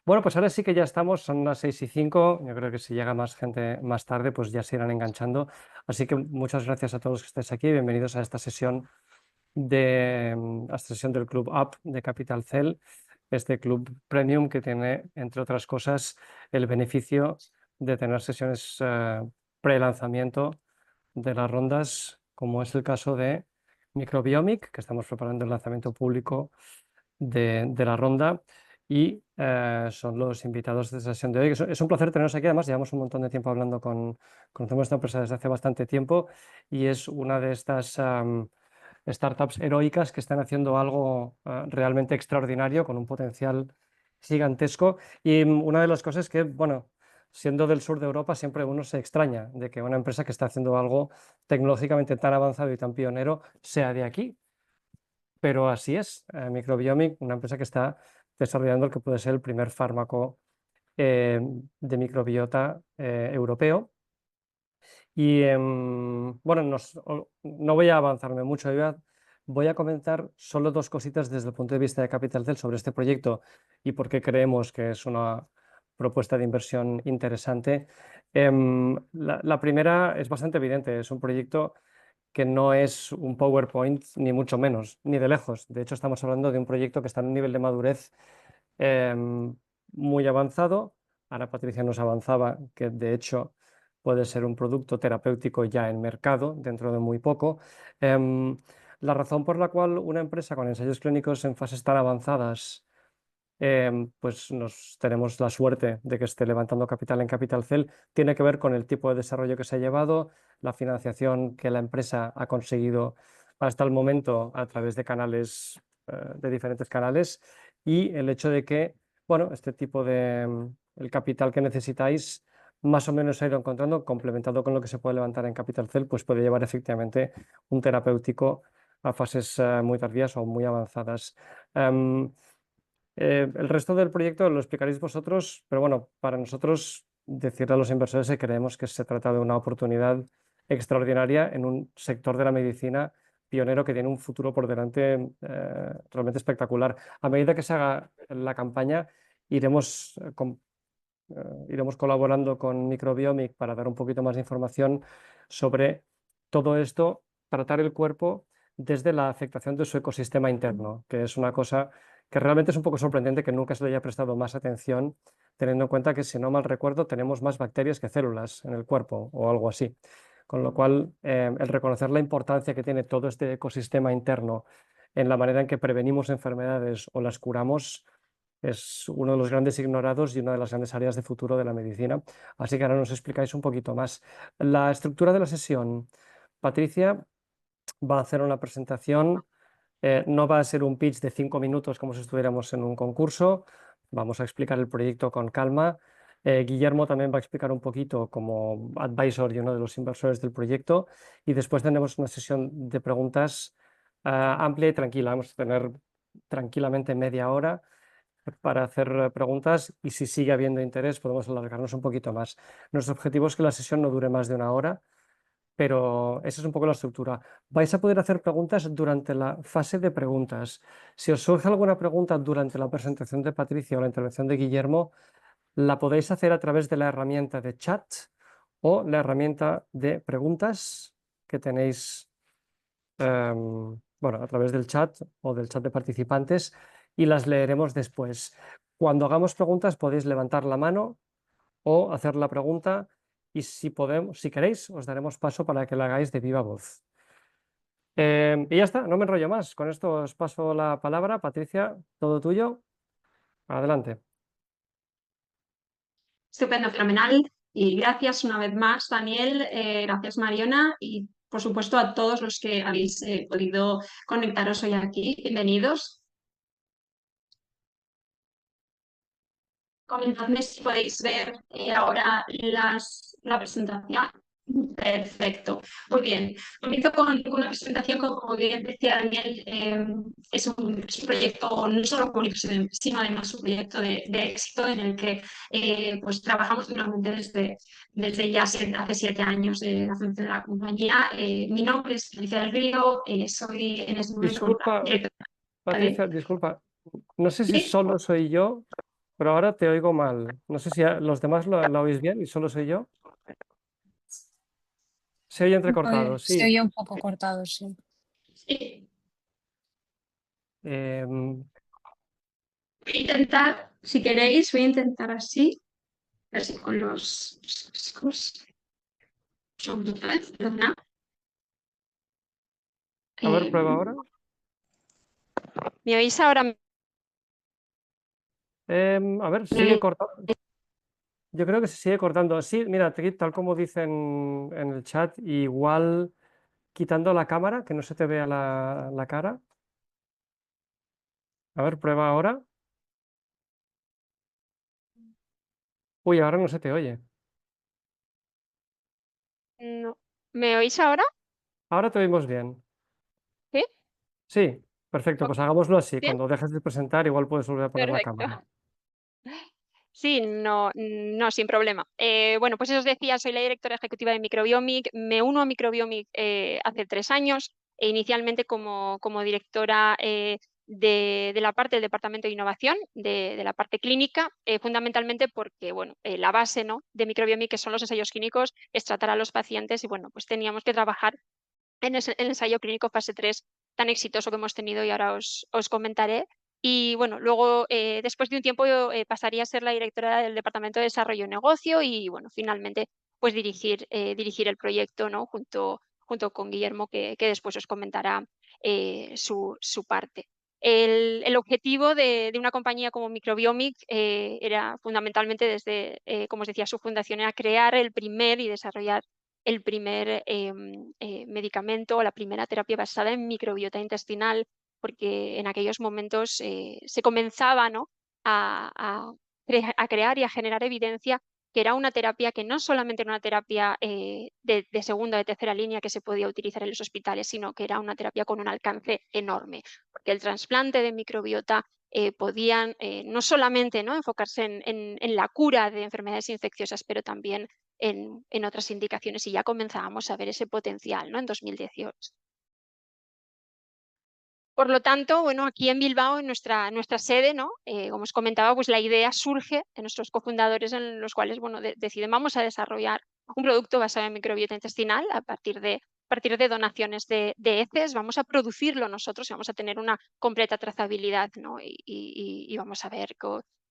Bueno, pues ahora sí que ya estamos, son las 6:05. Yo creo que si llega más gente más tarde, pues ya se irán enganchando. Así que muchas gracias a todos los que estáis aquí. Bienvenidos a esta sesión a esta sesión del Club Up de Capital Cell, este club premium que tiene, entre otras cosas, el beneficio de tener sesiones pre-lanzamiento de las rondas, como es el caso de Microbiomic, que estamos preparando el lanzamiento público de la ronda y son los invitados de esta sesión de hoy. Es un placer teneros aquí. Además, llevamos un montón de tiempo hablando conocemos esta empresa desde hace bastante tiempo y es una de estas startups heroicas que están haciendo algo realmente extraordinario con un potencial gigantesco. Y una de las cosas que, bueno, siendo del sur de Europa, siempre uno se extraña de que una empresa que está haciendo algo tecnológicamente tan avanzado y tan pionero sea de aquí. Pero así es, Microbiomic, una empresa que está desarrollando el que puede ser el primer fármaco de microbiota europeo. Y bueno, no voy a avanzarme mucho, voy a comentar solo dos cositas desde el punto de vista de Capital Cell sobre este proyecto y por qué creemos que es una propuesta de inversión interesante. La primera es bastante evidente, es un proyecto que no es un PowerPoint, ni mucho menos, ni de lejos. De hecho, estamos hablando de un proyecto que está en un nivel de madurez muy avanzado. Ahora Patricia nos avanzaba que, de hecho, puede ser un producto terapéutico ya en mercado dentro de muy poco. La razón por la cual una empresa con ensayos clínicos en fases tan avanzadas pues tenemos la suerte de que esté levantando capital en Capital Cell, tiene que ver con el tipo de desarrollo que se ha llevado, la financiación que la empresa ha conseguido hasta el momento a través de canales, de diferentes canales, y el hecho de que, bueno, este tipo de, el capital que necesitáis más o menos se ha ido encontrando, complementado con lo que se puede levantar en Capital Cell, pues puede llevar efectivamente un terapéutico a fases muy tardías o muy avanzadas. El resto del proyecto lo explicaréis vosotros, pero bueno, para nosotros decirle a los inversores que creemos que se trata de una oportunidad extraordinaria en un sector de la medicina pionero que tiene un futuro por delante realmente espectacular. A medida que se haga la campaña, iremos, iremos colaborando con Microbiomic para dar un poquito más de información sobre todo esto, tratar el cuerpo desde la afectación de su ecosistema interno, que es una cosa que realmente es un poco sorprendente que nunca se le haya prestado más atención, teniendo en cuenta que, si no mal recuerdo, tenemos más bacterias que células en el cuerpo o algo así. Con lo cual, el reconocer la importancia que tiene todo este ecosistema interno en la manera en que prevenimos enfermedades o las curamos es uno de los grandes ignorados y una de las grandes áreas de futuro de la medicina. Así que ahora nos explicáis un poquito más. La estructura de la sesión. Patricia va a hacer una presentación. No va a ser un pitch de 5 minutos como si estuviéramos en un concurso. Vamos a explicar el proyecto con calma. Guillermo también va a explicar un poquito como advisor y uno de los inversores del proyecto. Y después tenemos una sesión de preguntas amplia y tranquila. Vamos a tener tranquilamente media hora para hacer preguntas y, si sigue habiendo interés, podemos alargarnos un poquito más. Nuestro objetivo es que la sesión no dure más de una hora, pero esa es un poco la estructura. Vais a poder hacer preguntas durante la fase de preguntas. Si os surge alguna pregunta durante la presentación de Patricia o la intervención de Guillermo, la podéis hacer a través de la herramienta de chat o la herramienta de preguntas que tenéis bueno, a través del chat o del chat de participantes, y las leeremos después. Cuando hagamos preguntas podéis levantar la mano o hacer la pregunta, y si podemos, si queréis, os daremos paso para que la hagáis de viva voz. Y ya está, no me enrollo más. Con esto os paso la palabra. Patricia, todo tuyo. Adelante. Estupendo, fenomenal. Y gracias una vez más, Daniel. Gracias, Mariona. Y por supuesto a todos los que habéis podido conectaros hoy aquí. Bienvenidos. Comentadme si podéis ver ahora la presentación. Perfecto, muy bien. Comienzo con una presentación que, como bien decía Daniel, es un proyecto no solo público, sino además un proyecto de éxito en el que pues trabajamos duramente desde ya hace 7 años de la fundación de la compañía. Mi nombre es Alicia del Río, soy en este momento Disculpa, directora Patricia, disculpa. No sé si de... solo soy yo pero ahora te oigo mal. No sé si los demás lo oís bien y solo soy yo. Se oye A entrecortado, ver, se sí. oye un poco cortado, sí. Sí. Em, Voy a intentar, si queréis, voy a intentar así, así con los cascos. Perdona. a ver, prueba ahora. ¿Me oís ahora? A ver, sigue cortando. Yo creo que se sigue cortando. Sí, mira, tal como dicen en el chat, igual quitando la cámara, que no se te vea la cara. A ver, prueba ahora. Uy, ahora no se te oye. No. ¿Me oís ahora? Ahora te oímos bien. ¿Sí? Sí, perfecto, Oh, pues hagámoslo así. ¿bien? Cuando dejes de presentar, igual puedes volver a poner la Perfecto. cámara. Sí, no, no, sin problema. Bueno, pues os decía, soy la directora ejecutiva de Microbiomic. Me uno a Microbiomic hace 3 años, inicialmente como directora de la parte del departamento de innovación, de la parte clínica, fundamentalmente porque, bueno, la base, ¿no?, de Microbiomic, que son los ensayos clínicos, es tratar a los pacientes y, bueno, pues teníamos que trabajar en el ensayo clínico fase 3 tan exitoso que hemos tenido y ahora os comentaré. Y bueno, luego, después de un tiempo, yo pasaría a ser la directora del Departamento de Desarrollo y Negocio y bueno, finalmente, pues dirigir el proyecto, ¿no?, junto con Guillermo, que después os comentará su parte. El objetivo de una compañía como Microbiomic era fundamentalmente desde, como os decía, su fundación, era crear el primer y desarrollar el primer medicamento o la primera terapia basada en microbiota intestinal, porque en aquellos momentos se comenzaba, ¿no?, a crear y a generar evidencia que era una terapia que no solamente era una terapia de segunda o de tercera línea que se podía utilizar en los hospitales, sino que era una terapia con un alcance enorme, porque el trasplante de microbiota podían no solamente, ¿no?, enfocarse en la cura de enfermedades infecciosas, pero también en otras indicaciones, y ya comenzábamos a ver ese potencial, ¿no?, en 2018. Por lo tanto, bueno, aquí en Bilbao, en nuestra sede, ¿no?, como os comentaba, pues la idea surge de nuestros cofundadores, en los cuales, bueno, deciden, vamos a desarrollar un producto basado en microbiota intestinal a partir de donaciones de heces, vamos a producirlo nosotros y vamos a tener una completa trazabilidad, ¿no?, y vamos a ver,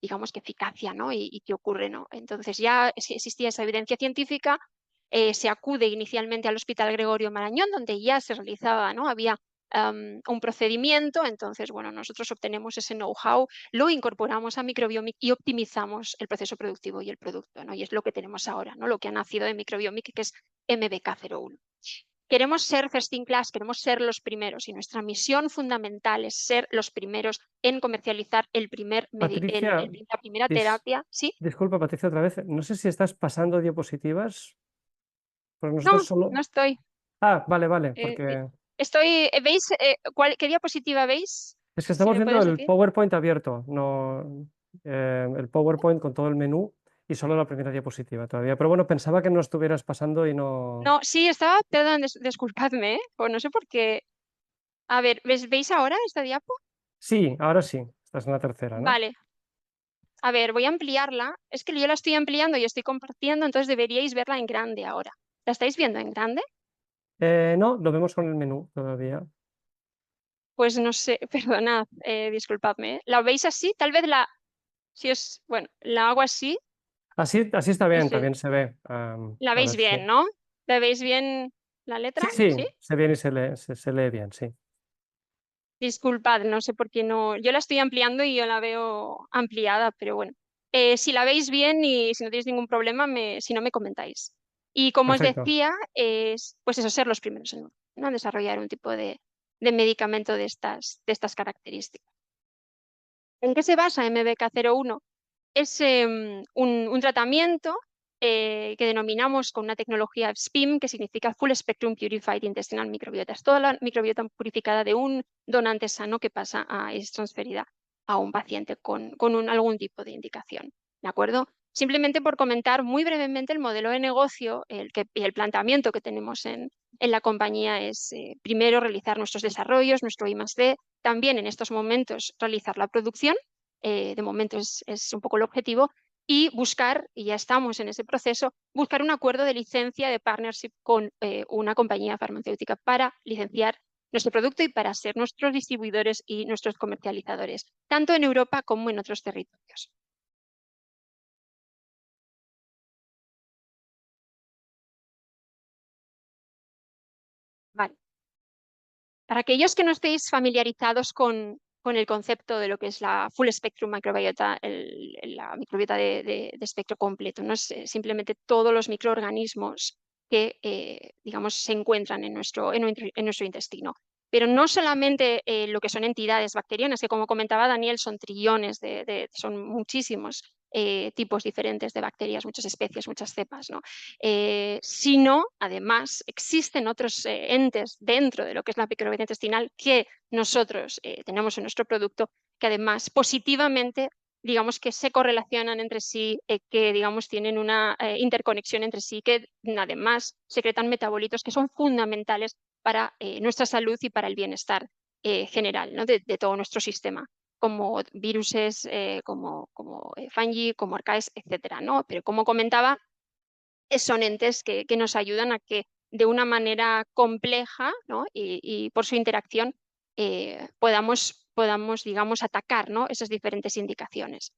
digamos, qué eficacia, ¿no?, y qué ocurre, ¿no? Entonces ya existía esa evidencia científica, se acude inicialmente al Hospital Gregorio Marañón, donde ya se realizaba, ¿no?, había un procedimiento. Entonces, bueno, nosotros obtenemos ese know-how, lo incorporamos a Microbiomic y optimizamos el proceso productivo y el producto, ¿no? Y es lo que tenemos ahora, ¿no?, lo que ha nacido de Microbiomic, que es MBK01. Queremos ser first in class, queremos ser los primeros, y nuestra misión fundamental es ser los primeros en comercializar Patricia, la primera dis- terapia. ¿Sí? disculpa, Patricia, otra vez. No sé si estás pasando diapositivas, porque nosotros No, solo... no estoy. Ah, vale, vale, eh, porque ¿Veis qué diapositiva veis? es que Si estamos me viendo puedes el decir. PowerPoint abierto, no el PowerPoint con todo el menú y solo la primera diapositiva todavía. Pero bueno, pensaba que no estuvieras pasando y no... No, sí, estaba, perdón, disculpadme, pues no sé por qué. A ver, ¿veis ahora esta diapo? Sí, ahora sí, estás en la tercera, ¿no? Vale, a ver, voy a ampliarla. Es que yo la estoy ampliando y estoy compartiendo, entonces deberíais verla en grande ahora. ¿La estáis viendo en grande? No, lo vemos con el menú todavía. Pues no sé, perdonad, disculpadme. ¿La veis así? Tal vez bueno, la hago así. Así está No bien, sé, también se ve. la A veis ver si... bien, ¿no? ¿La veis bien la Sí, letra? sí, ¿Sí? se ve y se lee bien, sí. Disculpad, no sé por qué no. Yo la estoy ampliando y yo la veo ampliada, pero bueno. Si la veis bien y si no tenéis ningún problema, si no me comentáis. Y como os Perfecto. decía, es pues eso, ser los primeros ¿no?, en desarrollar un tipo de medicamento de estas características. ¿En qué se basa MBK01? Es un tratamiento que denominamos con una tecnología SPIM, que significa Full Spectrum Purified Intestinal Microbiota. Es toda la microbiota purificada de un donante sano que es transferida a un paciente con algún tipo de indicación. ¿De acuerdo? Simplemente por comentar muy brevemente el modelo de negocio y el planteamiento que tenemos en la compañía es, primero, realizar nuestros desarrollos, nuestro I+D, también en estos momentos realizar la producción de momento es un poco el objetivo, y buscar, y ya estamos en ese proceso, buscar un acuerdo de licencia de partnership con una compañía farmacéutica para licenciar nuestro producto y para ser nuestros distribuidores y nuestros comercializadores, tanto en Europa como en otros territorios. Vale. Para aquellos que no estéis familiarizados con el concepto de lo que es la full spectrum microbiota, la microbiota de espectro completo, no es simplemente todos los microorganismos que digamos, se encuentran en nuestro intestino. Pero no solamente lo que son entidades bacterianas, que como comentaba Daniel, son trillones, son muchísimos tipos diferentes de bacterias, muchas especies, muchas cepas, ¿no? Sino, además, existen otros entes dentro de lo que es la microbiota intestinal que nosotros tenemos en nuestro producto, que además positivamente, digamos, que se correlacionan entre sí, que digamos tienen una interconexión entre sí, que además secretan metabolitos que son fundamentales para nuestra salud y para el bienestar general, ¿no? de todo nuestro sistema, como viruses, como fungi, como arcaes, etcétera, ¿no? Pero como comentaba, son entes que nos ayudan a que de una manera compleja, ¿no? y por su interacción podamos, digamos, atacar, ¿no? esas diferentes indicaciones.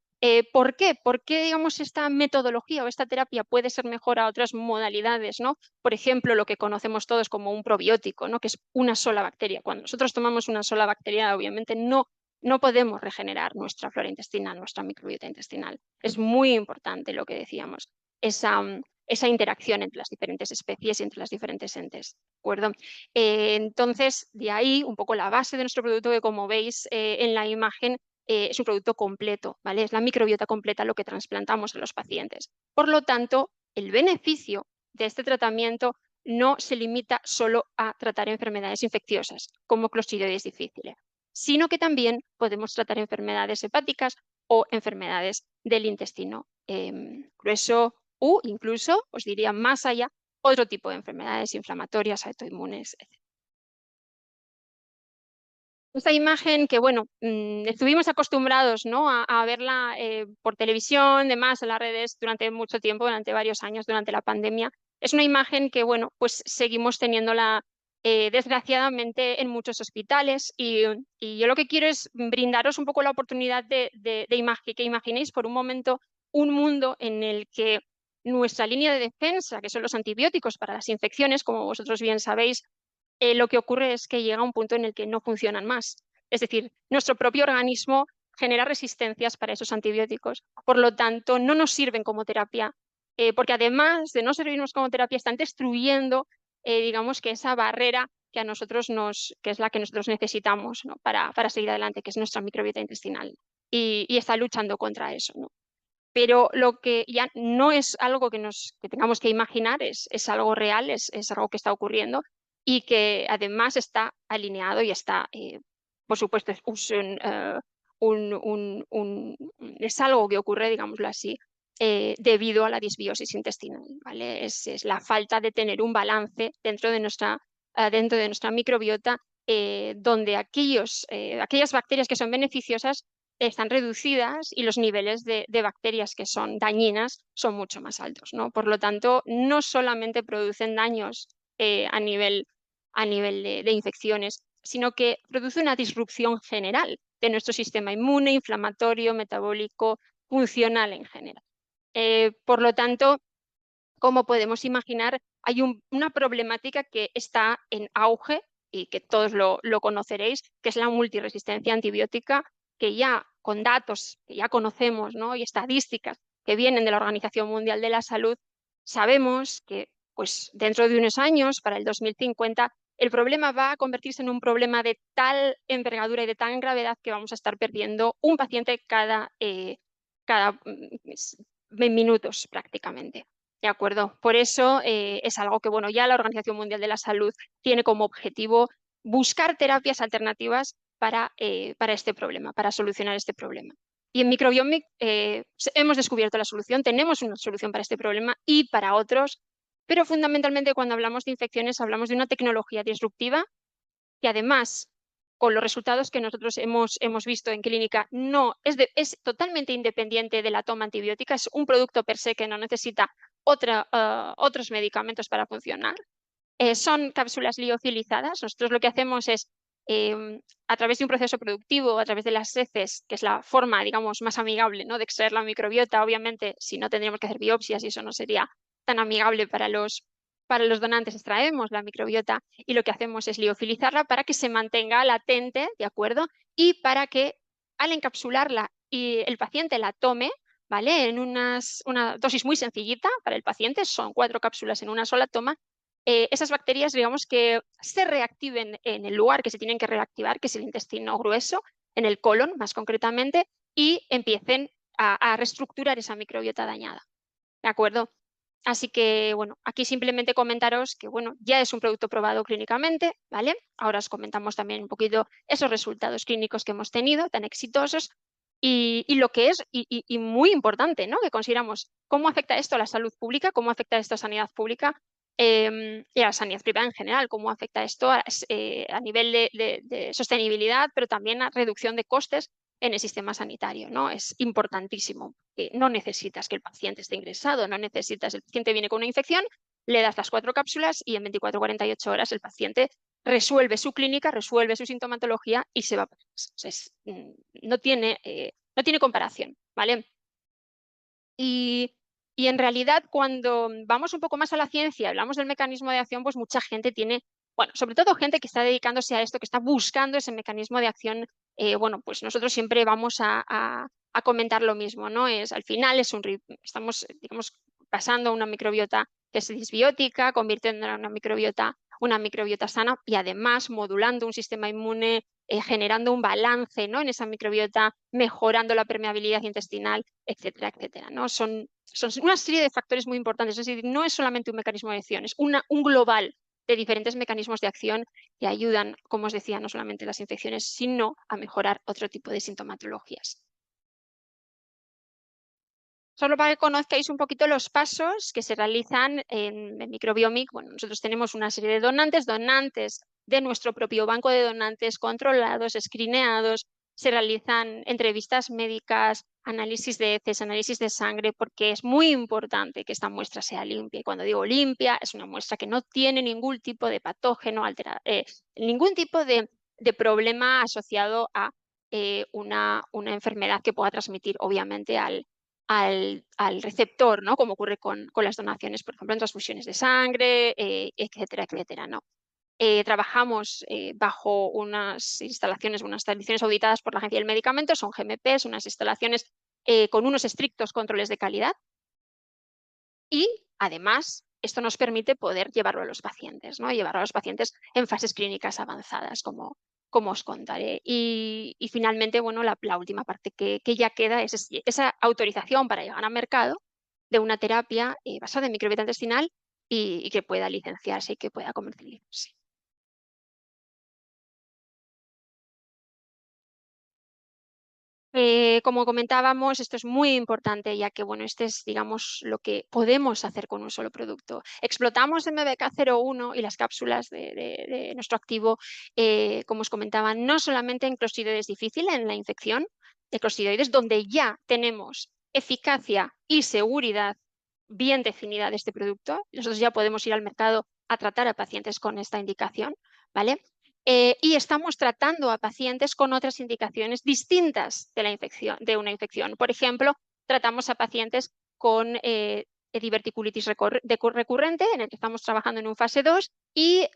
¿Por qué? ¿Por qué, digamos, esta metodología o esta terapia puede ser mejor a otras modalidades, ¿no? Por ejemplo, lo que conocemos todos como un probiótico, ¿no? que es una sola bacteria. Cuando nosotros tomamos una sola bacteria, obviamente no podemos regenerar nuestra flora intestinal, nuestra microbiota intestinal. Es muy importante lo que decíamos, esa interacción entre las diferentes especies y entre las diferentes entes, ¿de acuerdo? Entonces, de ahí un poco la base de nuestro producto, que como veis en la imagen, es un producto completo, ¿vale? Es la microbiota completa lo que trasplantamos a los pacientes. Por lo tanto, el beneficio de este tratamiento no se limita solo a tratar enfermedades infecciosas, como Clostridioides difficile, sino que también podemos tratar enfermedades hepáticas o enfermedades del intestino grueso, o incluso, os diría más allá, otro tipo de enfermedades inflamatorias, autoinmunes, etc. Esta imagen que, bueno, estuvimos acostumbrados, ¿no? a verla por televisión, demás, en las redes durante mucho tiempo, durante varios años, durante la pandemia. Es una imagen que, bueno, pues seguimos teniéndola desgraciadamente en muchos hospitales y yo lo que quiero es brindaros un poco la oportunidad que imaginéis por un momento un mundo en el que nuestra línea de defensa, que son los antibióticos para las infecciones, como vosotros bien sabéis, lo que ocurre es que llega un punto en el que no funcionan más. Es decir, nuestro propio organismo genera resistencias para esos antibióticos. Por lo tanto, no nos sirven como terapia, porque además de no servirnos como terapia, están destruyendo, digamos, que esa barrera que a nosotros que es la que nosotros necesitamos, ¿no? para seguir adelante, que es nuestra microbiota intestinal. Y está luchando contra eso, ¿no? Pero lo que ya no es algo que tengamos que imaginar, es algo real, es algo que está ocurriendo y que además está alineado y está, por supuesto, es algo que ocurre, digámoslo así, debido a la disbiosis intestinal, ¿vale? Es la falta de tener un balance dentro de nuestra microbiota, donde aquellas bacterias que son beneficiosas están reducidas y los niveles de bacterias que son dañinas son mucho más altos, ¿no? Por lo tanto, no solamente producen daños a nivel de infecciones, sino que produce una disrupción general de nuestro sistema inmune, inflamatorio, metabólico, funcional en general. Por lo tanto, como podemos imaginar, hay una problemática que está en auge y que todos lo conoceréis, que es la multiresistencia antibiótica, que ya con datos que ya conocemos, ¿no? y estadísticas que vienen de la Organización Mundial de la Salud, sabemos que pues, dentro de unos años, para el 2050, el problema va a convertirse en un problema de tal envergadura y de tal gravedad que vamos a estar perdiendo un paciente cada minutos prácticamente. ¿De acuerdo? Por eso es algo que, bueno, ya la Organización Mundial de la Salud tiene como objetivo buscar terapias alternativas para este problema, para solucionar este problema. Y en Microbiomic hemos descubierto la solución, tenemos una solución para este problema y para otros, pero fundamentalmente cuando hablamos de infecciones hablamos de una tecnología disruptiva que además con los resultados que nosotros hemos visto en clínica, no es totalmente independiente de la toma antibiótica, es un producto per se que no necesita otros medicamentos para funcionar. Son cápsulas liofilizadas. Nosotros lo que hacemos es, a través de un proceso productivo, a través de las heces, que es la forma, digamos, más amigable, ¿no?, de extraer la microbiota. Obviamente, si no, tendríamos que hacer biopsias y eso no sería tan amigable para los donantes. Extraemos la microbiota y lo que hacemos es liofilizarla para que se mantenga latente, ¿de acuerdo? Y para que al encapsularla y el paciente la tome, ¿vale?, en una dosis muy sencillita para el paciente, son 4 cápsulas en una sola toma, esas bacterias, digamos, que se reactiven en el lugar que se tienen que reactivar, que es el intestino grueso, en el colon más concretamente, y empiecen a reestructurar esa microbiota dañada, ¿de acuerdo? Así que, bueno, aquí simplemente comentaros que, bueno, ya es un producto probado clínicamente, ¿vale? Ahora os comentamos también un poquito esos resultados clínicos que hemos tenido, tan exitosos, y lo que es, y muy importante, ¿no?, que consideramos cómo afecta esto a la salud pública, cómo afecta esto a sanidad pública, y a la sanidad privada en general, cómo afecta esto a nivel de sostenibilidad, pero también a reducción de costes en el sistema sanitario, ¿no? Es importantísimo. No necesitas que el paciente esté ingresado, no necesitas, el paciente viene con una infección, le das las 4 cápsulas y en 24 o 48 horas el paciente resuelve su clínica, resuelve su sintomatología y se va para casa. O sea, no tiene comparación, ¿vale? Y en realidad, cuando vamos un poco más a la ciencia, hablamos del mecanismo de acción, pues mucha gente tiene, bueno, sobre todo gente que está dedicándose a esto, que está buscando ese mecanismo de acción. Bueno, pues nosotros siempre vamos a comentar lo mismo, ¿no? Al final estamos, digamos, pasando a una microbiota que es disbiótica, convirtiéndola en una microbiota sana y además modulando un sistema inmune, generando un balance, ¿no?, en esa microbiota, mejorando la permeabilidad intestinal, etcétera, etcétera, ¿no? Son una serie de factores muy importantes. Es decir, no es solamente un mecanismo de acción, es un global de diferentes mecanismos de acción que ayudan, como os decía, no solamente a las infecciones, sino a mejorar otro tipo de sintomatologías. Solo para que conozcáis un poquito los pasos que se realizan en Microbiomic. Bueno, nosotros tenemos una serie de donantes de nuestro propio banco de donantes controlados, escrineados, se realizan entrevistas médicas, análisis de heces, análisis de sangre, porque es muy importante que esta muestra sea limpia. Y cuando digo limpia, es una muestra que no tiene ningún tipo de patógeno, ningún tipo de problema asociado a una enfermedad que pueda transmitir, obviamente, al receptor, ¿no?, como ocurre con las donaciones, por ejemplo, en transfusiones de sangre, etcétera, etcétera, ¿no? Trabajamos bajo unas instalaciones auditadas por la Agencia del Medicamento, son GMPs, unas instalaciones con unos estrictos controles de calidad, y además esto nos permite poder llevarlo a los pacientes, ¿no?, llevarlo a los pacientes en fases clínicas avanzadas, como os contaré. Y finalmente, bueno, la última parte que ya queda es esa autorización para llegar al mercado de una terapia basada en microbiota intestinal y que pueda licenciarse y que pueda comercializarse. Como comentábamos, esto es muy importante, ya que, bueno, este es, digamos, lo que podemos hacer con un solo producto. Explotamos MBK01 y las cápsulas de nuestro activo, como os comentaba, no solamente en clostridioides difícil, en la infección de clostridioides, donde ya tenemos eficacia y seguridad bien definida de este producto. Nosotros ya podemos ir al mercado a tratar a pacientes con esta indicación, ¿vale? Y estamos tratando a pacientes con otras indicaciones distintas de una infección. Por ejemplo, tratamos a pacientes con diverticulitis recurrente, en el que estamos trabajando en un fase 2, y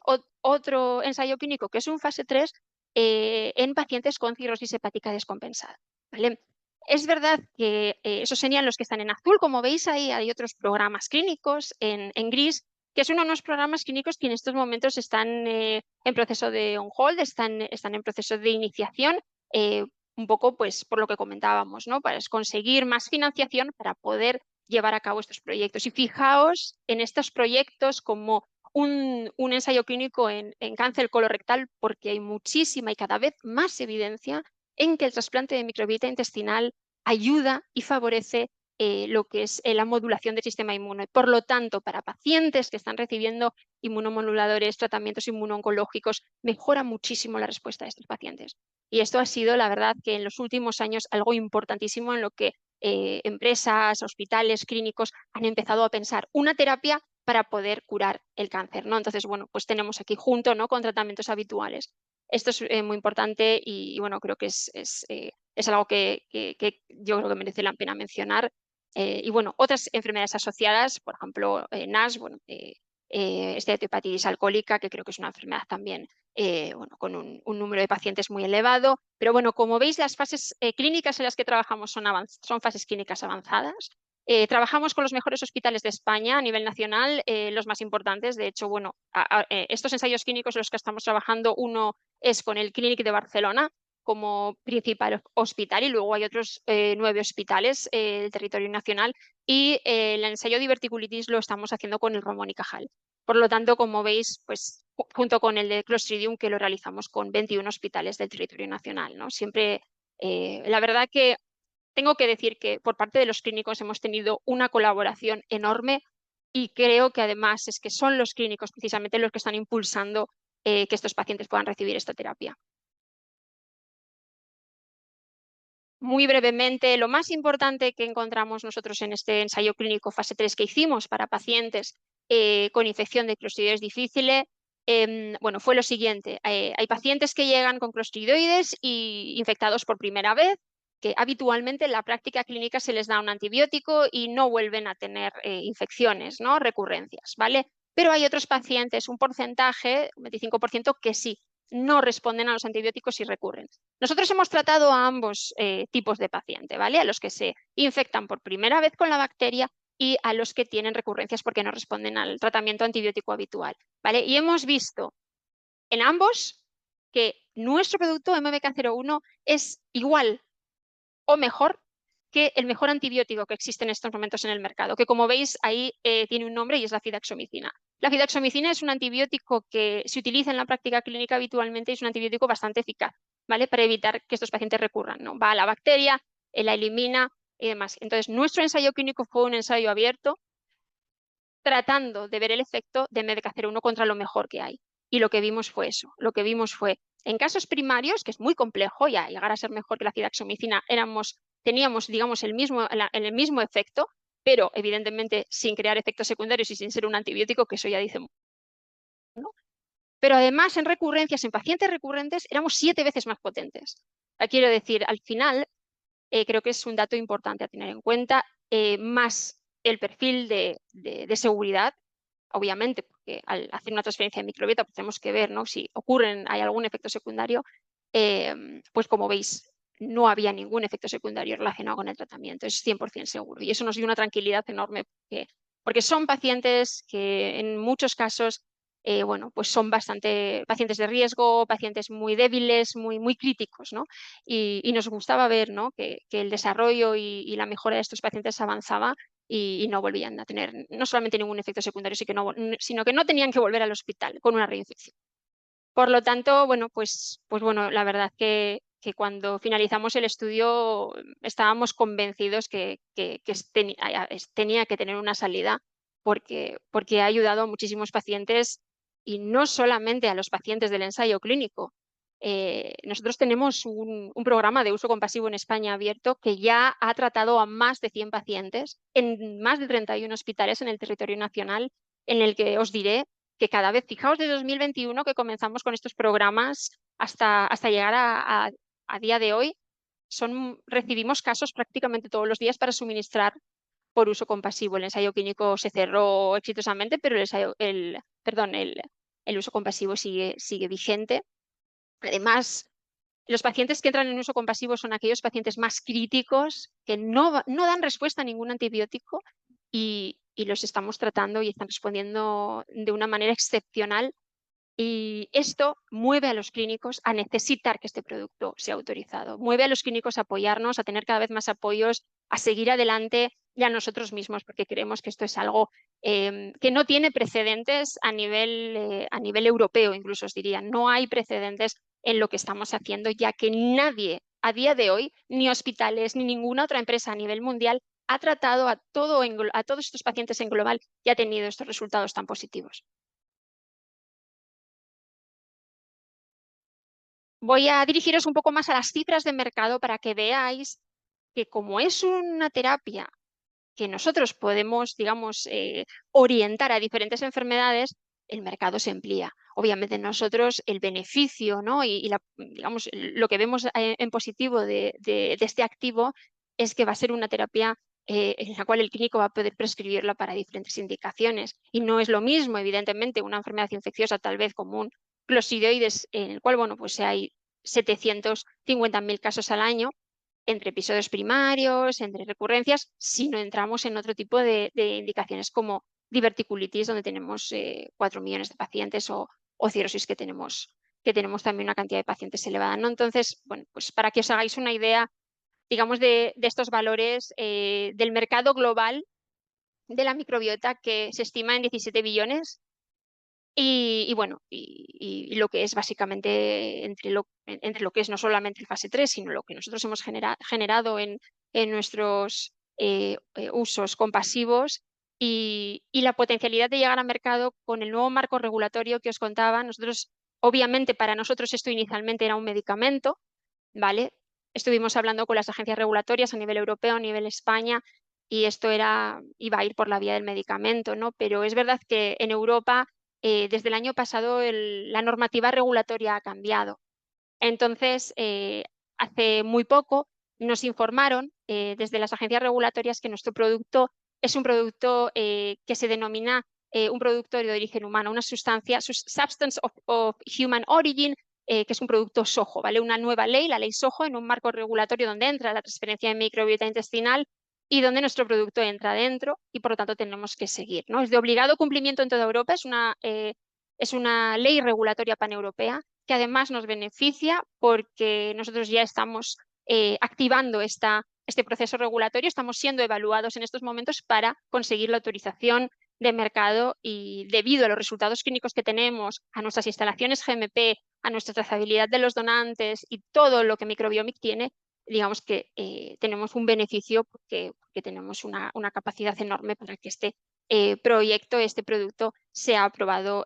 otro ensayo clínico que es un fase 3 en pacientes con cirrosis hepática descompensada, ¿vale? Es verdad que esos serían los que están en azul. Como veis, ahí hay otros programas clínicos en gris, que son unos programas clínicos que en estos momentos están en proceso de on hold, están en proceso de iniciación, un poco pues por lo que comentábamos, ¿no?, para conseguir más financiación para poder llevar a cabo estos proyectos. Y fijaos en estos proyectos como un ensayo clínico en cáncer colorectal, porque hay muchísima y cada vez más evidencia en que el trasplante de microbiota intestinal ayuda y favorece lo que es la modulación del sistema inmune. Por lo tanto, para pacientes que están recibiendo inmunomoduladores, tratamientos inmunoncológicos, mejora muchísimo la respuesta de estos pacientes. Y esto ha sido, la verdad, que en los últimos años algo importantísimo en lo que empresas, hospitales, clínicos han empezado a pensar una terapia para poder curar el cáncer, ¿no? Entonces, bueno, pues tenemos aquí junto, ¿no?, con tratamientos habituales. Esto es muy importante y, bueno, creo que es algo que yo creo que merece la pena mencionar. Y bueno, otras enfermedades asociadas, por ejemplo, NASH, bueno, esteatohepatitis alcohólica, que creo que es una enfermedad también bueno, con un número de pacientes muy elevado. Pero bueno, como veis, las fases clínicas en las que trabajamos son fases clínicas avanzadas. Trabajamos con los mejores hospitales de España a nivel nacional, los más importantes. De hecho, bueno, estos ensayos clínicos en los que estamos trabajando, uno es con el Clínic de Barcelona como principal hospital y luego hay otros 9 hospitales del territorio nacional y el ensayo de diverticulitis lo estamos haciendo con el Ramón y Cajal. Por lo tanto, como veis, pues junto con el de Clostridium, que lo realizamos con 21 hospitales del territorio nacional, ¿no? Siempre, la verdad que tengo que decir que por parte de los clínicos hemos tenido una colaboración enorme y creo que además es que son los clínicos precisamente los que están impulsando que estos pacientes puedan recibir esta terapia. Muy brevemente, lo más importante que encontramos nosotros en este ensayo clínico fase 3 que hicimos para pacientes con infección de clostridioides difícile, bueno, fue lo siguiente. Hay pacientes que llegan con clostridioides y infectados por primera vez, que habitualmente en la práctica clínica se les da un antibiótico y no vuelven a tener infecciones, ¿no?, recurrencias, ¿vale? Pero hay otros pacientes, un porcentaje, un 25%, que sí, no responden a los antibióticos y recurren. Nosotros hemos tratado a ambos tipos de paciente, ¿vale? A los que se infectan por primera vez con la bacteria y a los que tienen recurrencias porque no responden al tratamiento antibiótico habitual, ¿vale? Y hemos visto en ambos que nuestro producto MBK01 es igual o mejor que el mejor antibiótico que existe en estos momentos en el mercado, que como veis ahí tiene un nombre y es la fidaxomicina. La fidaxomicina es un antibiótico que se utiliza en la práctica clínica habitualmente y es un antibiótico bastante eficaz, ¿vale?, para evitar que estos pacientes recurran, ¿no? Va a la bacteria, la elimina y demás. Entonces, nuestro ensayo clínico fue un ensayo abierto tratando de ver el efecto de MBK01 contra lo mejor que hay. Y lo que vimos fue eso. Lo que vimos fue, en casos primarios, que es muy complejo, ya llegar a ser mejor que la fidaxomicina, teníamos, digamos, el mismo efecto, pero evidentemente sin crear efectos secundarios y sin ser un antibiótico, que eso ya dice mucho, ¿no? Pero además en recurrencias, en pacientes recurrentes, éramos 7 veces más potentes. Quiero decir, al final, creo que es un dato importante a tener en cuenta, más el perfil de seguridad, obviamente, porque al hacer una transferencia de microbiota pues tenemos que ver, ¿no?, si hay algún efecto secundario, pues como veis, no había ningún efecto secundario relacionado con el tratamiento, es 100% seguro. Y eso nos dio una tranquilidad enorme porque son pacientes que en muchos casos bueno, pues son bastante pacientes de riesgo, pacientes muy débiles, muy críticos, ¿no? Y nos gustaba ver, ¿no?, que el desarrollo y la mejora de estos pacientes avanzaba y no volvían a tener no solamente ningún efecto secundario, sino que no tenían que volver al hospital con una reinfección. Por lo tanto, bueno, pues bueno, la verdad que cuando finalizamos el estudio estábamos convencidos que tenía que tener una salida porque ha ayudado a muchísimos pacientes y no solamente a los pacientes del ensayo clínico. Nosotros tenemos un programa de uso compasivo en España abierto que ya ha tratado a más de 100 pacientes en más de 31 hospitales en el territorio nacional, en el que os diré que cada vez, fijaos, de 2021 que comenzamos con estos programas hasta llegar a día de hoy, recibimos casos prácticamente todos los días para suministrar por uso compasivo. El ensayo clínico se cerró exitosamente, pero el uso compasivo sigue vigente. Además, los pacientes que entran en uso compasivo son aquellos pacientes más críticos que no dan respuesta a ningún antibiótico y los estamos tratando y están respondiendo de una manera excepcional. Y esto mueve a los clínicos a necesitar que este producto sea autorizado. Mueve a los clínicos a apoyarnos, a tener cada vez más apoyos, a seguir adelante y a nosotros mismos, porque creemos que esto es algo que no tiene precedentes a nivel europeo, incluso os diría. No hay precedentes en lo que estamos haciendo, ya que nadie a día de hoy, ni hospitales, ni ninguna otra empresa a nivel mundial, ha tratado a todos estos pacientes en global y ha tenido estos resultados tan positivos. Voy a dirigiros un poco más a las cifras de mercado para que veáis que como es una terapia que nosotros podemos, digamos, orientar a diferentes enfermedades, el mercado se amplía. Obviamente nosotros el beneficio, ¿no? digamos, lo que vemos en positivo de este activo es que va a ser una terapia en la cual el clínico va a poder prescribirla para diferentes indicaciones. Y no es lo mismo, evidentemente, una enfermedad infecciosa tal vez común, clostridoides, en el cual, bueno, pues hay 750.000 casos al año, entre episodios primarios, entre recurrencias, si no entramos en otro tipo de indicaciones como diverticulitis, donde tenemos 4 millones de pacientes, o cirrosis, que tenemos también una cantidad de pacientes elevada, ¿no? Entonces, bueno, pues para que os hagáis una idea, digamos, de estos valores del mercado global de la microbiota, que se estima en 17 billones, y bueno, y lo que es básicamente entre lo que es no solamente el fase 3, sino lo que nosotros hemos generado en nuestros usos compasivos, y la potencialidad de llegar al mercado con el nuevo marco regulatorio que os contaba. Nosotros, obviamente, para nosotros esto inicialmente era un medicamento, ¿vale? Estuvimos hablando con las agencias regulatorias a nivel europeo, a nivel España, y esto iba a ir por la vía del medicamento, ¿no? Pero es verdad que en Europa, desde el año pasado, la normativa regulatoria ha cambiado. Entonces, hace muy poco nos informaron desde las agencias regulatorias que nuestro producto es un producto que se denomina un producto de origen humano, una sustancia, Substance of Human Origin, que es un producto SOHO, ¿vale? Una nueva ley, la ley SOHO, en un marco regulatorio donde entra la transferencia de microbiota intestinal y donde nuestro producto entra dentro, y por lo tanto tenemos que seguir, ¿no? Es de obligado cumplimiento en toda Europa, es una ley regulatoria paneuropea que además nos beneficia porque nosotros ya estamos activando este proceso regulatorio, estamos siendo evaluados en estos momentos para conseguir la autorización de mercado, y debido a los resultados clínicos que tenemos, a nuestras instalaciones GMP, a nuestra trazabilidad de los donantes y todo lo que Microbiomic tiene, digamos que tenemos un beneficio porque tenemos una capacidad enorme para que este proyecto, este producto, sea aprobado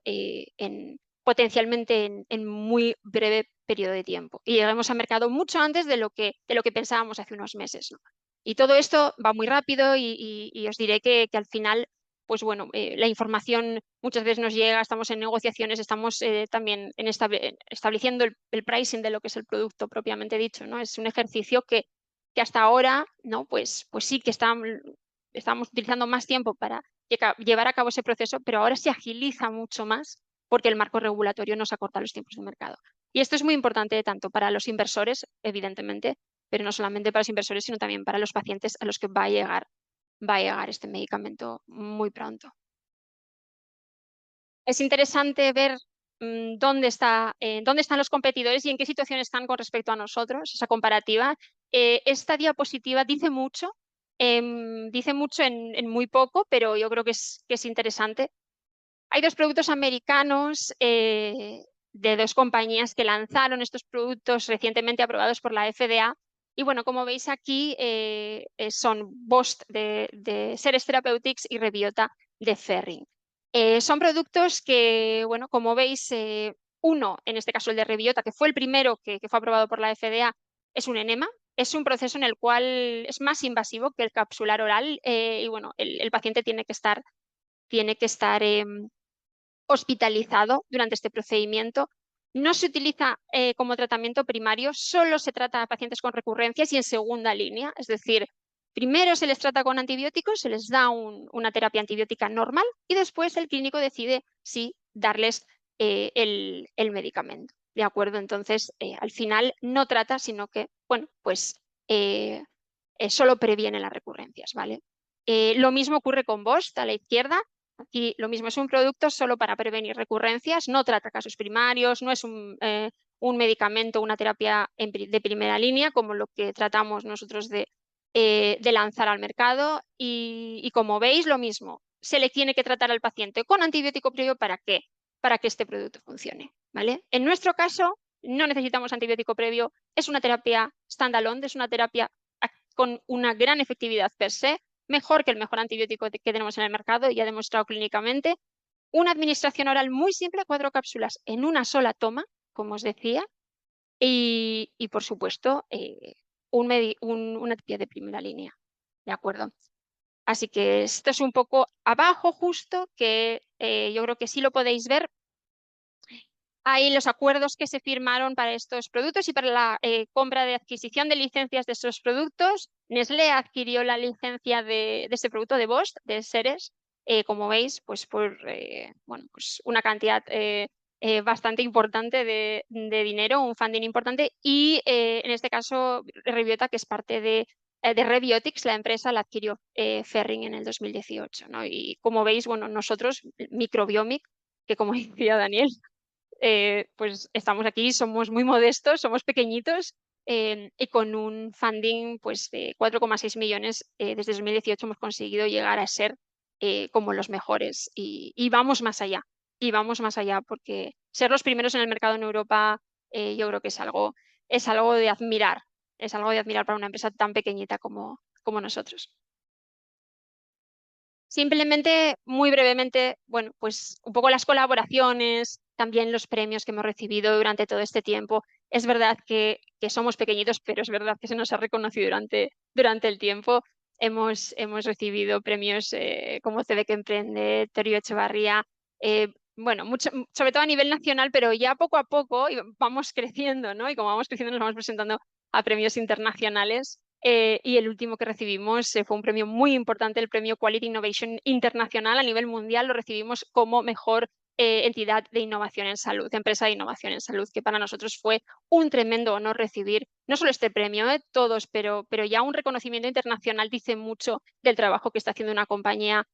potencialmente en muy breve periodo de tiempo, y lleguemos al mercado mucho antes de lo que pensábamos hace unos meses, ¿no? Y todo esto va muy rápido, y os diré que al final, pues bueno, la información muchas veces nos llega, estamos en negociaciones, estamos también estableciendo el pricing de lo que es el producto propiamente dicho, ¿no? Es un ejercicio que hasta ahora, ¿no? Pues sí que estamos utilizando más tiempo para llevar a cabo ese proceso, pero ahora se agiliza mucho más porque el marco regulatorio nos acorta los tiempos de mercado. Y esto es muy importante tanto para los inversores, evidentemente, pero no solamente para los inversores, sino también para los pacientes a los que va a llegar este medicamento muy pronto. Es interesante ver dónde están los competidores y en qué situación están con respecto a nosotros, esa comparativa. Esta diapositiva dice mucho en muy poco, pero yo creo que es interesante. Hay 2 productos americanos de 2 compañías que lanzaron estos productos recientemente aprobados por la FDA. Y bueno, como veis aquí, son Bost de Seres Therapeutics y Rebiota de Ferring. Son productos que, bueno, como veis, uno, en este caso el de Rebiota, que fue el primero que fue aprobado por la FDA, es un enema. Es un proceso en el cual es más invasivo que el capsular oral, y bueno, el paciente tiene que estar hospitalizado durante este procedimiento. No se utiliza como tratamiento primario, solo se trata a pacientes con recurrencias y en segunda línea, es decir, primero se les trata con antibióticos, se les da una terapia antibiótica normal, y después el clínico decide si darles el medicamento, ¿de acuerdo? Entonces, al final no trata, sino que, bueno, pues solo previene las recurrencias, ¿vale? Lo mismo ocurre con Bost a la izquierda. Aquí lo mismo, es un producto solo para prevenir recurrencias, no trata casos primarios, no es un medicamento, una terapia de primera línea como lo que tratamos nosotros de lanzar al mercado, y como veis, lo mismo, se le tiene que tratar al paciente con antibiótico previo para que este producto funcione, ¿vale? En nuestro caso no necesitamos antibiótico previo, es una terapia standalone, es una terapia con una gran efectividad per se, mejor que el mejor antibiótico que tenemos en el mercado, ya demostrado clínicamente. Una administración oral muy simple, 4 cápsulas en una sola toma, como os decía. Y por supuesto, una terapia de primera línea. ¿De acuerdo? Así que esto es un poco abajo justo, que yo creo que sí lo podéis ver. Hay los acuerdos que se firmaron para estos productos y para la compra de adquisición de licencias de estos productos. Nestlé adquirió la licencia de este producto de Bost, de Seres, como veis, pues por bueno, pues una cantidad bastante importante de dinero, un funding importante, y en este caso Rebiota, que es parte de Rebiotics, la empresa la adquirió Ferring en el 2018, ¿no? Y como veis, bueno, nosotros, Microbiomic, que como decía Daniel, pues estamos aquí, somos muy modestos, somos pequeñitos y con un funding pues, de 4,6 millones desde 2018 hemos conseguido llegar a ser como los mejores y vamos más allá. Y vamos más allá porque ser los primeros en el mercado en Europa yo creo que es algo de admirar. Es algo de admirar para una empresa tan pequeñita como nosotros. Simplemente, muy brevemente, bueno, pues un poco las colaboraciones, también los premios que hemos recibido durante todo este tiempo. Es verdad que somos pequeñitos, pero es verdad que se nos ha reconocido durante el tiempo. Hemos recibido premios como CBK Emprende, Torio Echevarría, bueno, mucho, sobre todo a nivel nacional, pero ya poco a poco vamos creciendo, ¿no? Y como vamos creciendo nos vamos presentando a premios internacionales. Y el último que recibimos fue un premio muy importante, el premio Quality Innovation Internacional a nivel mundial. Lo recibimos como mejor entidad de innovación en salud, empresa de innovación en salud, que para nosotros fue un tremendo honor recibir no solo este premio, todos, pero ya un reconocimiento internacional dice mucho del trabajo que está haciendo una compañía